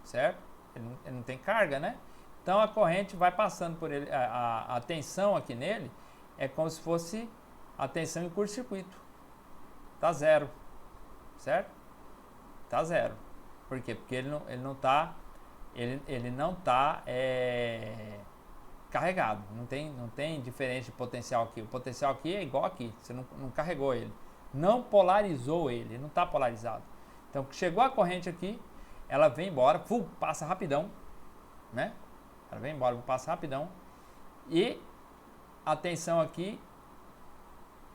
certo? Ele não tem carga, né? Então a corrente vai passando por ele, a tensão aqui nele é como se fosse a tensão em curto-circuito. Tá zero, certo? Tá zero. Por quê? Porque ele não está carregado. Não tem diferença de potencial aqui. O potencial aqui é igual aqui. Você não carregou ele. Não polarizou ele. Não está polarizado. Então, chegou a corrente aqui, ela vem embora, passa rapidão, né? Ela vem embora, passa rapidão. E a tensão aqui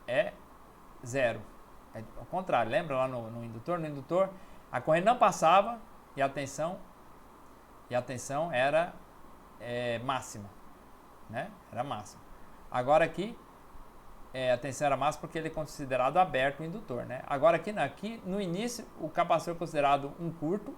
é zero. É ao contrário, lembra lá no indutor? No indutor, a corrente não passava e a tensão era máxima, né? Era máxima. Agora aqui, a tensão era máxima porque ele é considerado aberto o indutor, né? Agora aqui no início, o capacitor é considerado um curto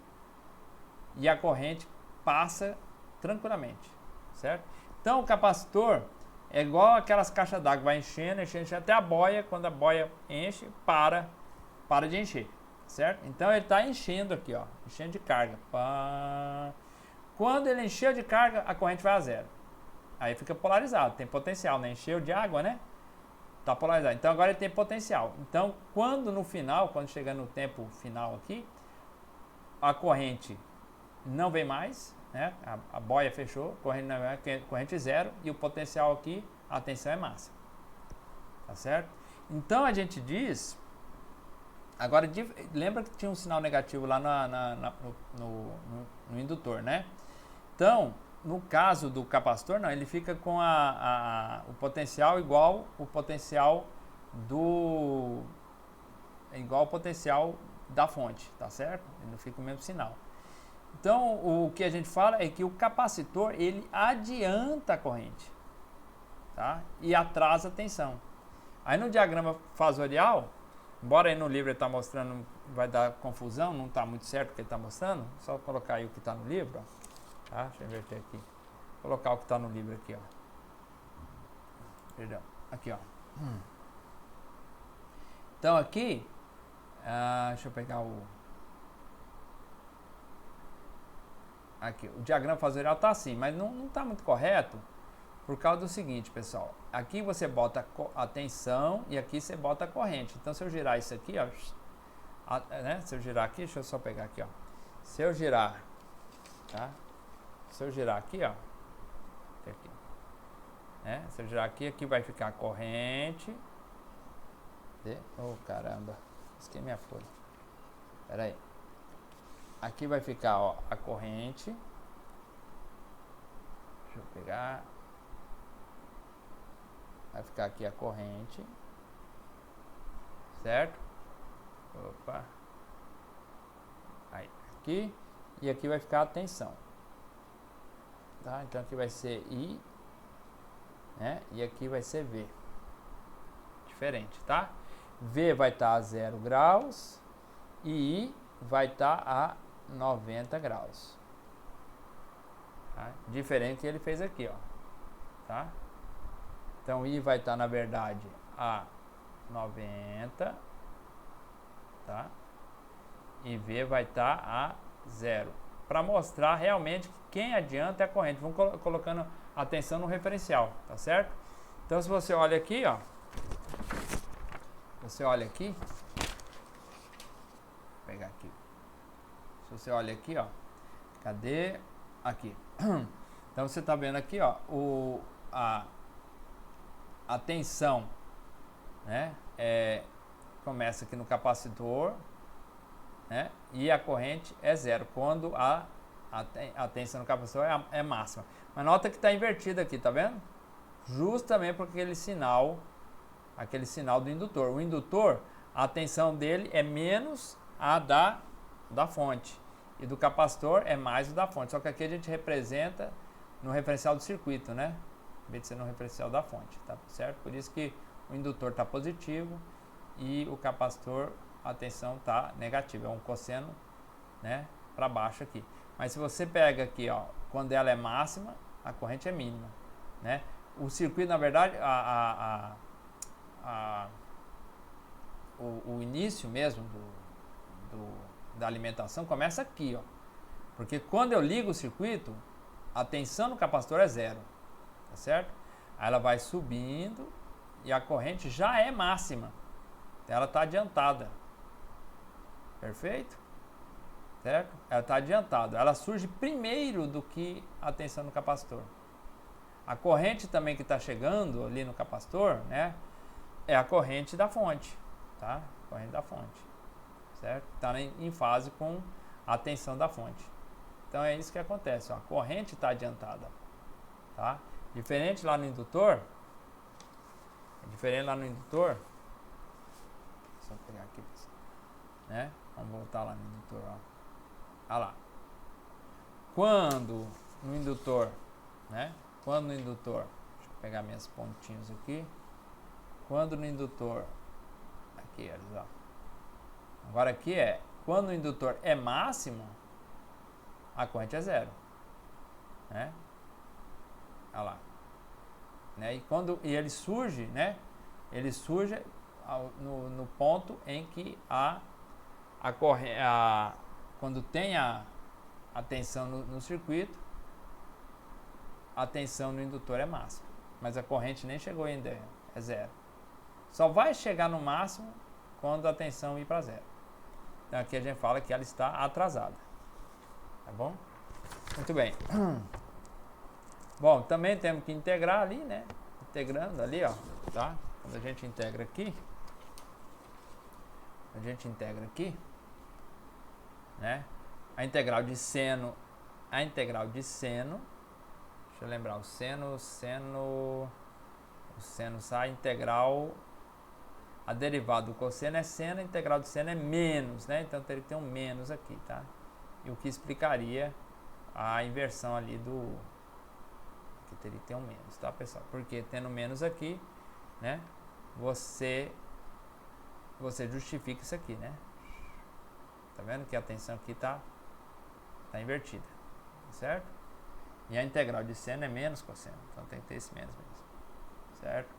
e a corrente passa tranquilamente, certo? Então o capacitor é igual aquelas caixas d'água, vai enchendo até a boia. Quando a boia enche, para de encher, certo? Então ele está enchendo aqui, ó, enchendo de carga. Quando ele encheu de carga, a corrente vai a zero. Aí fica polarizado, tem potencial, né? Encheu de água, né? Tá polarizado. Então agora ele tem potencial. Então quando chega no tempo final aqui, a corrente não vem mais, né? A boia fechou, corrente zero e o potencial aqui, a tensão é máxima. Tá certo? Então a gente diz, agora lembra que tinha um sinal negativo lá no indutor, né? Então, no caso do capacitor, não, ele fica com o potencial igual o potencial da fonte, tá certo? Ele não fica o mesmo sinal. Então, o que a gente fala é que o capacitor, ele adianta a corrente, tá? E atrasa a tensão. Aí no diagrama fasorial, embora aí no livro ele está mostrando, vai dar confusão, não está muito certo o que ele está mostrando, só colocar aí o que está no livro, ó. Tá? Deixa eu inverter aqui. Vou colocar o que está no livro aqui, ó. Perdão. Aqui, ó. Então aqui, deixa eu pegar aqui, o diagrama fasorial está assim, mas não está muito correto por causa do seguinte, pessoal. Aqui você bota a tensão e aqui você bota a corrente. Então, se eu girar isso aqui, ó, né? Se eu girar aqui, deixa eu só pegar aqui, ó. Se eu girar, tá? Se eu girar aqui, ó, aqui, né? Se eu girar aqui vai ficar a corrente. Oh, caramba, esqueci minha folha. Pera aí. Aqui vai ficar, ó, a corrente. Deixa eu pegar. Vai ficar aqui a corrente. Certo? Opa. Aí, aqui. E aqui vai ficar a tensão. Tá? Então aqui vai ser I né? E aqui vai ser V. Diferente, tá? V vai estar a 0 graus e I vai estar a 90 graus. Tá? Diferente que ele fez aqui, ó. Tá? Então I vai estar, na verdade, a 90, tá? E V vai estar a 0. Para mostrar realmente que quem adianta é a corrente. Vamos colocando atenção no referencial, tá certo? Então se você olha aqui, ó. Você olha aqui. Vou pegar aqui. Se você olha aqui, ó. Cadê? Aqui. Então você está vendo aqui, ó, a tensão, né? Começa aqui no capacitor, né? E a corrente é 0 quando a tensão no capacitor é máxima. Mas nota que está invertida aqui, tá vendo? Justamente por aquele sinal do indutor. O indutor, a tensão dele é menos a da fonte. E do capacitor é mais o da fonte. Só que aqui a gente representa no referencial do circuito, né? Em vez de ser no referencial da fonte, tá certo? Por isso que o indutor está positivo e o capacitor, a tensão está negativa. É um cosseno, né, para baixo aqui. Mas se você pega aqui, ó, quando ela é máxima, a corrente é mínima, né? O circuito, na verdade, o início mesmo da alimentação começa aqui, ó. Porque quando eu ligo o circuito, a tensão no capacitor é 0, tá certo? Aí ela vai subindo e a corrente já é máxima. Ela está adiantada. Perfeito? Certo? Ela está adiantada. Ela surge primeiro do que a tensão no capacitor. A corrente também que está chegando ali no capacitor, né, é a corrente da fonte, tá? Corrente da fonte, certo? Está em fase com a tensão da fonte. Então é isso que acontece, ó. A corrente está adiantada, tá? Diferente lá no indutor, só pegar aqui, né? Vamos voltar lá no indutor, ó. Olha lá. Quando no indutor, né? Quando no indutor, deixa eu pegar minhas pontinhos aqui. Quando no indutor, aqui eles, ó. Agora aqui quando o indutor é máximo, a corrente é 0, né? Olha lá, né? E ele surge, né? Ele surge no ponto em que quando tem a tensão no circuito, a tensão no indutor é máxima, mas a corrente nem chegou ainda, é 0. Só vai chegar no máximo quando a tensão ir para 0. Então aqui a gente fala que ela está atrasada. Tá bom? Muito bem. Bom, também temos que integrar ali, né? Integrando ali, ó, tá? Quando a gente integra aqui, né? A integral de seno, deixa eu lembrar, o seno sai integral, a derivada do cosseno é seno, a integral de seno é menos, né? Então teria que ter um menos aqui, tá? E o que explicaria a inversão ali que teria que ter um menos, tá, pessoal? Porque tendo menos aqui, né? Você justifica isso aqui, né? Tá vendo que a tensão aqui tá invertida, certo? E a integral de seno é menos cosseno, então tem que ter esse menos mesmo, certo?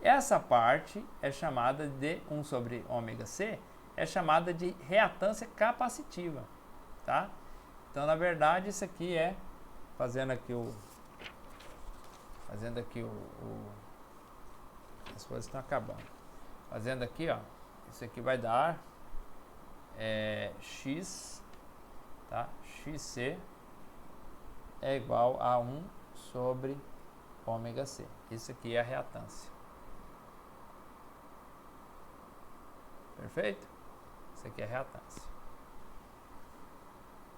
Essa parte é chamada de 1 sobre ômega C, é chamada de reatância capacitiva, tá? Então, na verdade, isso aqui fazendo aqui as coisas estão acabando. Fazendo aqui, ó, isso aqui vai dar X, tá? XC é igual a 1 sobre ômega C. Isso aqui é a reatância. Perfeito? Isso aqui é a reatância.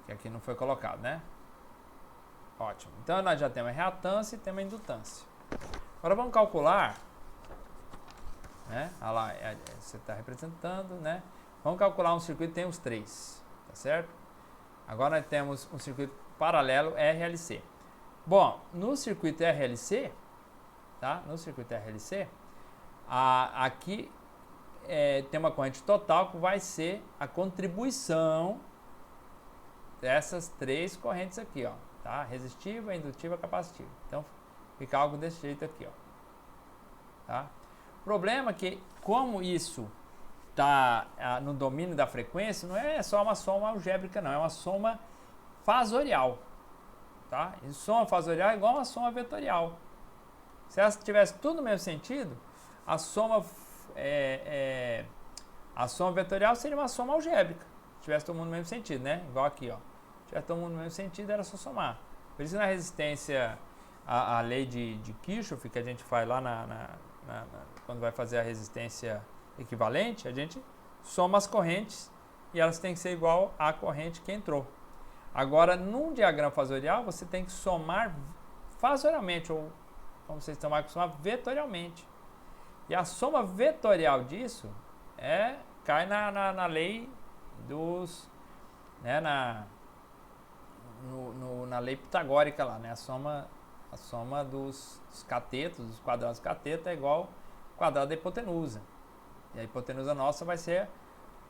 Que aqui não foi colocado, né? Ótimo. Então nós já temos a reatância e temos a indutância. Agora vamos calcular, né? Olha lá, você está representando, né? Vamos calcular um circuito que tem os 3, tá certo? Agora nós temos um circuito paralelo RLC. Bom, no circuito RLC, tá? No circuito RLC, aqui tem uma corrente total que vai ser a contribuição dessas três correntes aqui, ó, tá? Resistiva, indutiva, capacitiva. Então, fica algo desse jeito aqui, ó, tá? O problema é que, como isso está no domínio da frequência, não é só uma soma algébrica, não, é uma soma fasorial, tá? E soma fasorial é igual a uma soma vetorial. Se elas tivessem tudo no mesmo sentido, a soma vetorial seria uma soma algébrica. Se tivesse todo mundo no mesmo sentido, né? Igual aqui, ó. Se tivesse todo mundo no mesmo sentido, era só somar. Por isso, na resistência, a lei de Kirchhoff, que a gente faz lá quando vai fazer a resistência equivalente, a gente soma as correntes e elas têm que ser igual à corrente que entrou. Agora, num diagrama fasorial, você tem que somar fasorialmente, ou como vocês estão acostumados, vetorialmente. E a soma vetorial disso cai na lei dos... Né, na lei pitagórica lá, né? A soma dos catetos, dos quadrados do cateto é igual ao quadrado da hipotenusa. E a hipotenusa nossa vai ser,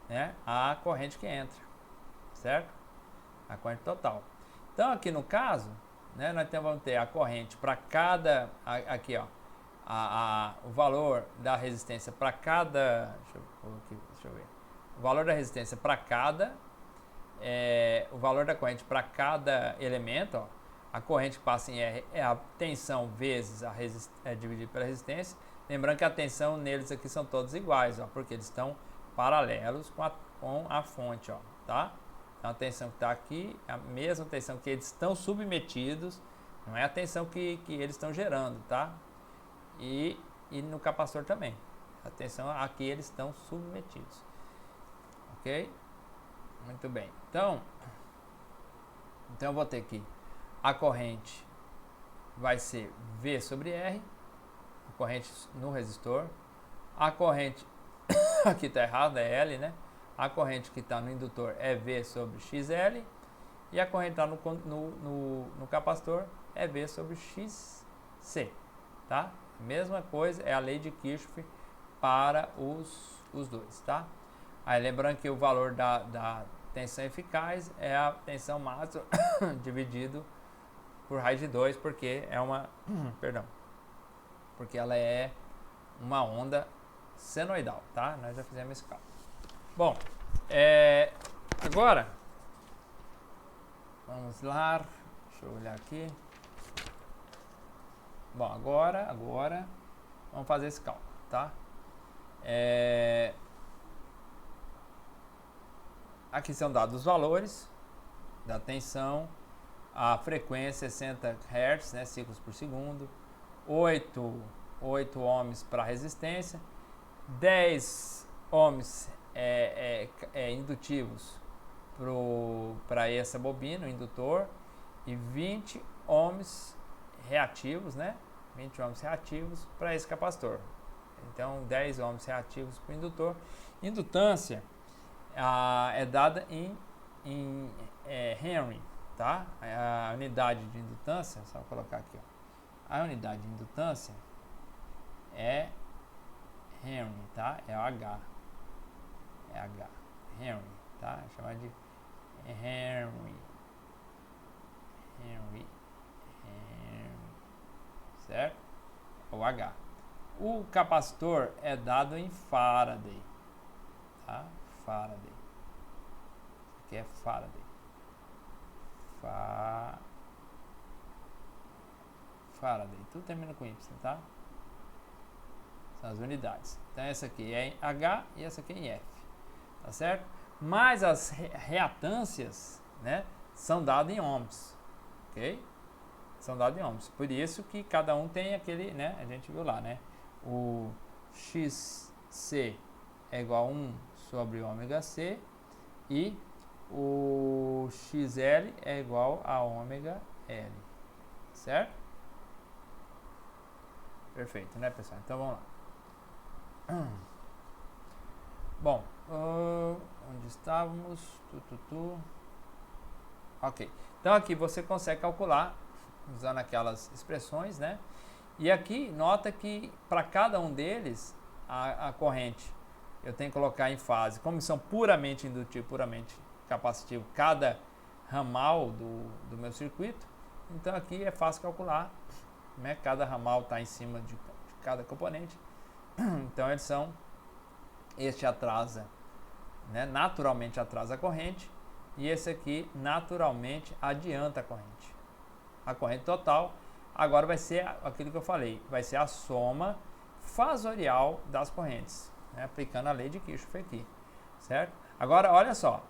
né, a corrente que entra, certo? A corrente total. Então, aqui no caso, né, nós vamos ter a corrente para cada... Aqui, ó. O valor da resistência para cada... Deixa eu ver. O valor da resistência para cada... o valor da corrente para cada elemento, ó. A corrente que passa em R é a tensão vezes dividido pela resistência. Lembrando que a tensão neles aqui são todos iguais, ó, porque eles estão paralelos com a fonte, ó, tá? Então a tensão que está aqui é a mesma tensão que eles estão submetidos, não é a tensão que eles estão gerando, tá? E no capacitor também. A tensão aqui eles estão submetidos. Ok? Muito bem. Então eu vou ter aqui a corrente vai ser V sobre R, a corrente no resistor. A corrente, aqui está errado, é L, né? A corrente que está no indutor é V sobre XL. E a corrente que está no capacitor é V sobre XC. Tá? Mesma coisa, é a lei de Kirchhoff para os dois. Tá? Aí lembrando que o valor da tensão eficaz é a tensão máxima dividido por raiz de 2, porque é uma... perdão. Porque ela é uma onda senoidal, tá? Nós já fizemos esse cálculo. Bom, agora, vamos lá, deixa eu olhar aqui. Bom, agora, vamos fazer esse cálculo, tá? Aqui são dados os valores da tensão, a frequência 60 Hz, né, ciclos por segundo, 8 ohms para resistência, 10 ohms indutivos para essa bobina, o indutor, e 20 ohms reativos, né? 20 ohms reativos para esse capacitor. Então, 10 ohms reativos para o indutor. Indutância é dada em Henry, tá? A unidade de indutância, só colocar aqui, ó. A unidade de indutância é Henry, tá? É o H. É H. Henry, tá? É chamado de Henry. Certo? O H. O capacitor é dado em Faraday, tá? Faraday. Aqui é Faraday. Faraday. Tudo termina com Y, tá? São as unidades. Então essa aqui é em H e essa aqui é em F. Tá certo? Mas as reatâncias, né, são dadas em ohms. Ok? São dados em ohms. Por isso que cada um tem aquele, né? A gente viu lá, né? O XC é igual a 1 sobre ômega C e o XL é igual a ômega L. Certo? Perfeito, né, pessoal? Então vamos lá. Bom, onde estávamos? Ok. Então aqui você consegue calcular usando aquelas expressões, né? E aqui, nota que para cada um deles, a corrente, eu tenho que colocar em fase, como são puramente indutivo, puramente capacitivo, cada ramal do meu circuito, então aqui é fácil calcular, né? Cada ramal está em cima de cada componente, então eles são, este atrasa, né? Naturalmente atrasa a corrente, e esse aqui naturalmente adianta a corrente. A corrente total agora vai ser aquilo que eu falei, vai ser a soma fasorial das correntes, né? Aplicando a lei de Kirchhoff aqui, certo? Agora, olha só,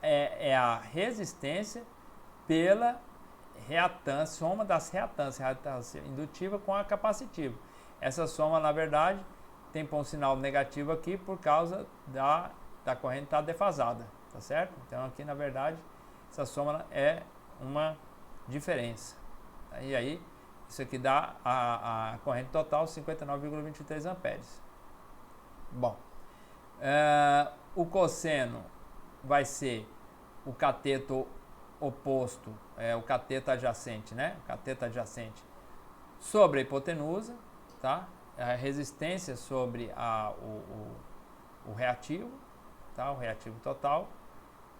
é a resistência pela reatância, soma das reatâncias, reatância indutiva com a capacitiva. Essa soma, na verdade, tem um sinal negativo aqui por causa da corrente estar defasada, tá certo? Então aqui, na verdade, essa soma é uma diferença. E aí, isso aqui dá a corrente total 59,23 amperes. Bom, o cosseno vai ser o cateto oposto, o cateto adjacente, né? O cateto adjacente sobre a hipotenusa, tá? A resistência sobre o reativo, tá? O reativo total.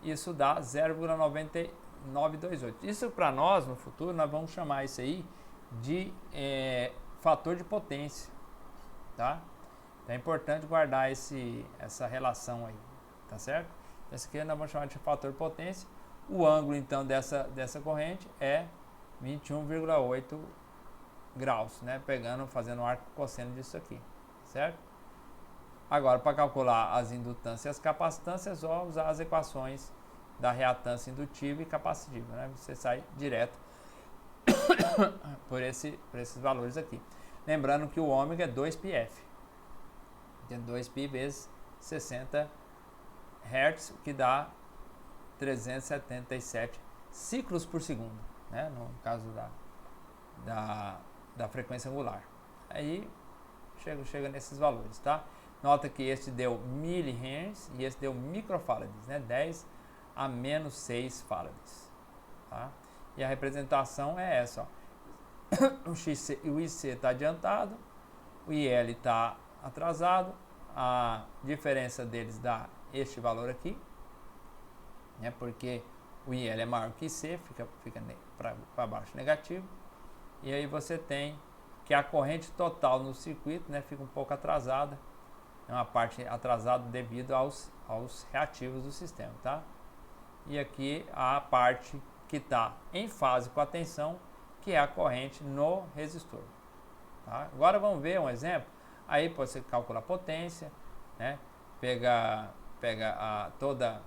Isso dá 0,9928. Isso para nós, no futuro, nós vamos chamar isso aí de fator de potência, tá? Então é importante guardar essa relação aí, tá certo? Esse aqui nós vamos chamar de fator de potência. O ângulo, então, dessa corrente é 21,8 graus, né? Fazendo um arco cosseno disso aqui, certo? Agora, para calcular as indutâncias e as capacitâncias, é só usar as equações da reatância indutiva e capacitiva, né? Você sai direto por esses valores aqui. Lembrando que o ômega é 2πf, tem 2π vezes 60 Hz, que dá 377 ciclos por segundo, né? No caso da frequência angular. Aí chega nesses valores, tá? Nota que este deu mHz e esse deu microfarads, né? 10 a menos 6 farads, tá? E a representação é essa, ó. O IC está adiantado, o IL está atrasado, a diferença deles dá este valor aqui, né? Porque o IL é maior que IC, fica para baixo negativo, e aí você tem que a corrente total no circuito, né, fica um pouco atrasada, é uma parte atrasada devido aos reativos do sistema, tá? E aqui a parte que está em fase com a tensão, que é a corrente no resistor, tá? Agora vamos ver um exemplo. Aí você calcula a potência, né? Pega toda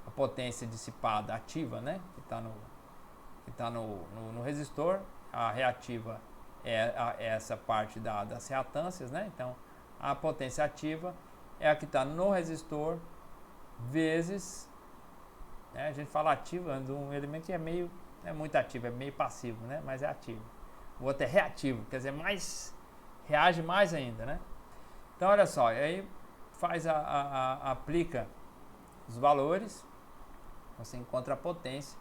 a potência dissipada ativa, né? Que está no resistor. A reativa é essa parte das reatâncias, né? Então a potência ativa é a que está no resistor vezes, né? A gente fala ativa de um elemento que é muito ativo, é meio passivo, né? Mas é ativo. O outro é reativo, quer dizer, reage mais ainda, né? Então olha só, aí aplica os valores, você encontra a potência,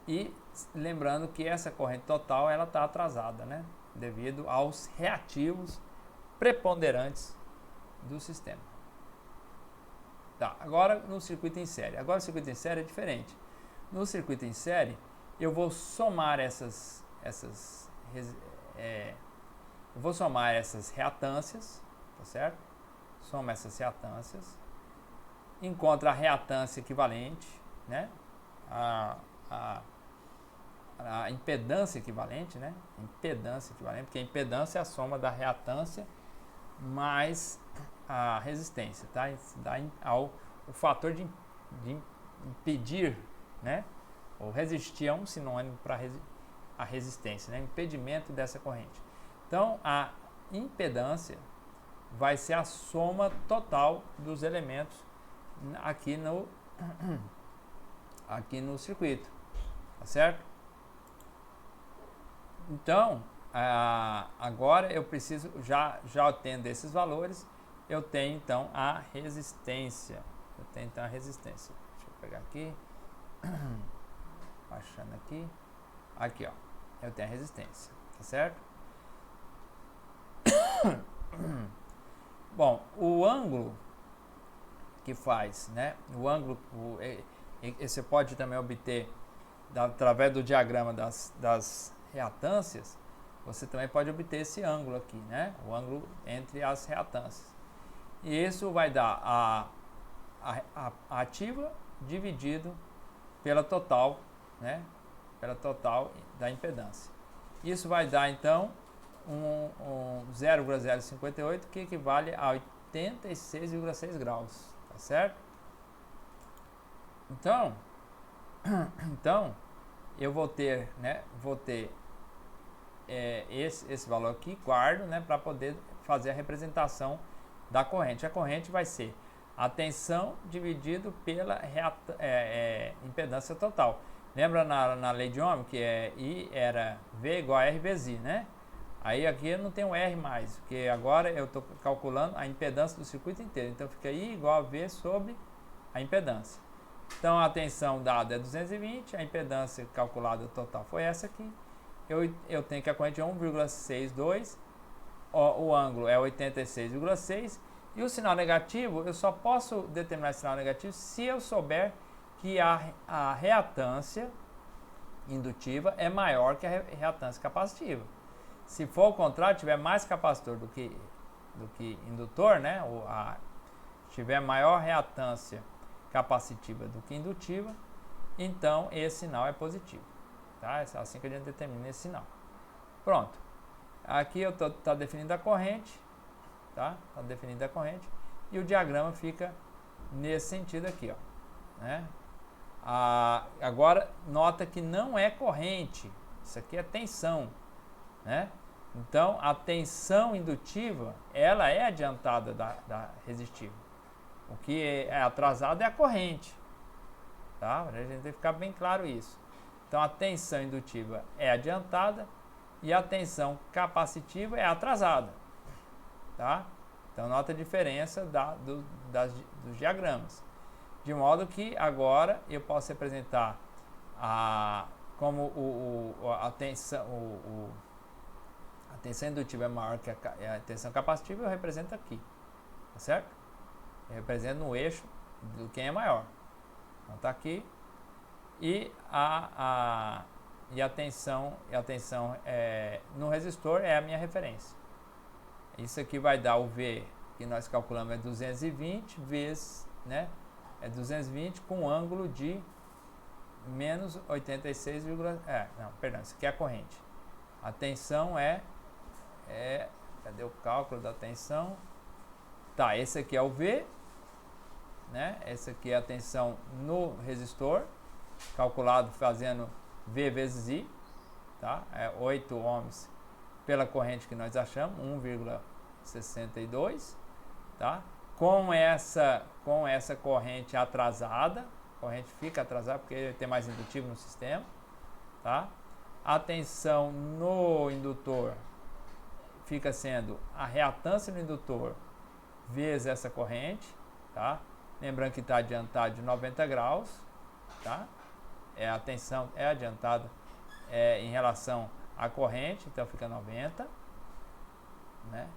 e lembrando que essa corrente total ela está atrasada, né? Devido aos reativos preponderantes do sistema. Tá, agora no circuito em série. Agora o circuito em série é diferente. No circuito em série, eu vou somar essas reatâncias, tá certo? Soma essas reatâncias, encontra a reatância equivalente, né? A impedância equivalente, né? Impedância equivalente, porque a impedância é a soma da reatância mais a resistência, tá? Isso dá o fator de impedir, né? Ou resistir é um sinônimo para a resistência, né? Impedimento dessa corrente. Então, a impedância vai ser a soma total dos elementos aqui no circuito, tá certo? Então, agora eu preciso, já tendo esses valores, eu tenho então a resistência. Deixa eu pegar aqui, baixando aqui, ó, eu tenho a resistência, tá certo? Bom, o ângulo que faz, né? O ângulo, você pode também obter através do diagrama das reatâncias, você também pode obter esse ângulo aqui, né? O ângulo entre as reatâncias. E isso vai dar a ativa dividido pela total, né? Pela total da impedância. Isso vai dar então um 0,058, que equivale a 86,6 graus, tá certo? Então eu vou ter, né, esse valor aqui, guardo, né, para poder fazer a representação da corrente. A corrente vai ser a tensão dividido pela impedância total. Lembra na lei de Ohm que I era V igual a R vezes I, né? Aí aqui eu não tenho R mais, porque agora eu estou calculando a impedância do circuito inteiro. Então fica I igual a V sobre a impedância. Então a tensão dada é 220, a impedância calculada total foi essa aqui. Eu tenho que a corrente é 1,62, o ângulo é 86,6 e o sinal negativo, eu só posso determinar esse sinal negativo se eu souber que a reatância indutiva é maior que a reatância capacitiva. Se for o contrário, tiver mais capacitor do que indutor, né? Tiver maior reatância capacitiva do que indutiva, então esse sinal é positivo. Tá? É assim que a gente determina esse sinal. Pronto. Aqui eu estou definindo a corrente, tá? Tá definindo a corrente e o diagrama fica nesse sentido aqui, ó, né? Agora nota que não é corrente, isso aqui é tensão, né? Então a tensão indutiva ela é adiantada da resistiva. O que é atrasado é a corrente, tá? A gente tem que ficar bem claro isso. Então a tensão indutiva é adiantada e a tensão capacitiva é atrasada, tá? Então nota a diferença dos diagramas, de modo que agora eu posso representar como a tensão indutiva é maior que a tensão capacitiva, eu represento aqui, tá certo? Eu represento no eixo do quem é maior. Então tá aqui. E a tensão no resistor é a minha referência. Isso aqui vai dar o V que nós calculamos é 220 vezes, né? É 220 com ângulo de menos 86, perdão, isso aqui é a corrente. A tensão cadê o cálculo da tensão? Tá, esse aqui é o V, né? Esse aqui é a tensão no resistor, calculado fazendo V vezes I, tá? É 8 ohms pela corrente que nós achamos, 1,62, tá? Com essa corrente atrasada, a corrente fica atrasada porque tem mais indutivo no sistema, tá? A tensão no indutor fica sendo a reatância no indutor vezes essa corrente, tá? Lembrando que está adiantado de 90 graus, tá? A tensão é adiantada em relação à corrente, então fica 90, né?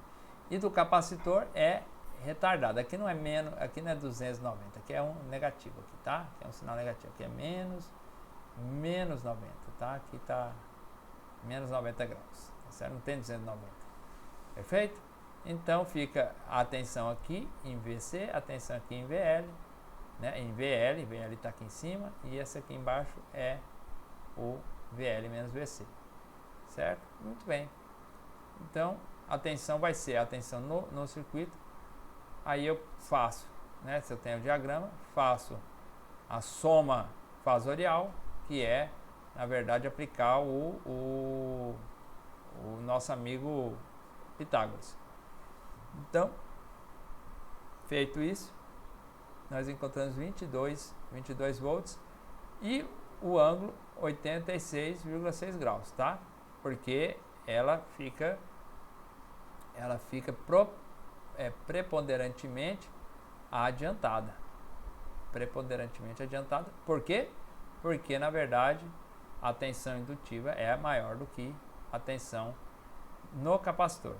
E do capacitor é retardado. Aqui não é menos, aqui não é 290, aqui é um negativo aqui, tá? Aqui é um sinal negativo, aqui é menos 90, tá? Aqui está menos 90 graus, tá certo? Não tem 290, perfeito? Então fica a tensão aqui em VC, a tensão aqui em VL, né? Em VL está aqui em cima e essa aqui embaixo é o VL menos VC, certo? Muito bem. Então a tensão vai ser a tensão no circuito. Aí eu faço, né? Se eu tenho o diagrama, faço a soma fasorial, que é, na verdade, aplicar o nosso amigo Pitágoras. Então, feito isso, nós encontramos 22 volts e o ângulo 86,6 graus, tá? Porque ela fica preponderantemente adiantada. Preponderantemente adiantada. Por quê? Porque, na verdade, a tensão indutiva é maior do que a tensão no capacitor.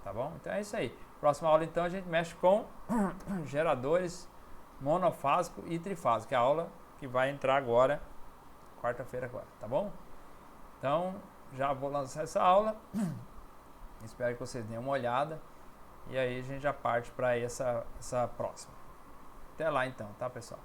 tá bom? Então é isso aí. Próxima aula, então, a gente mexe com geradores monofásico e trifásico, que é a aula que vai entrar agora, quarta-feira agora, tá bom? Então, já vou lançar essa aula. Espero que vocês deem uma olhada. E aí a gente já parte para essa próxima. Até lá então, tá, pessoal?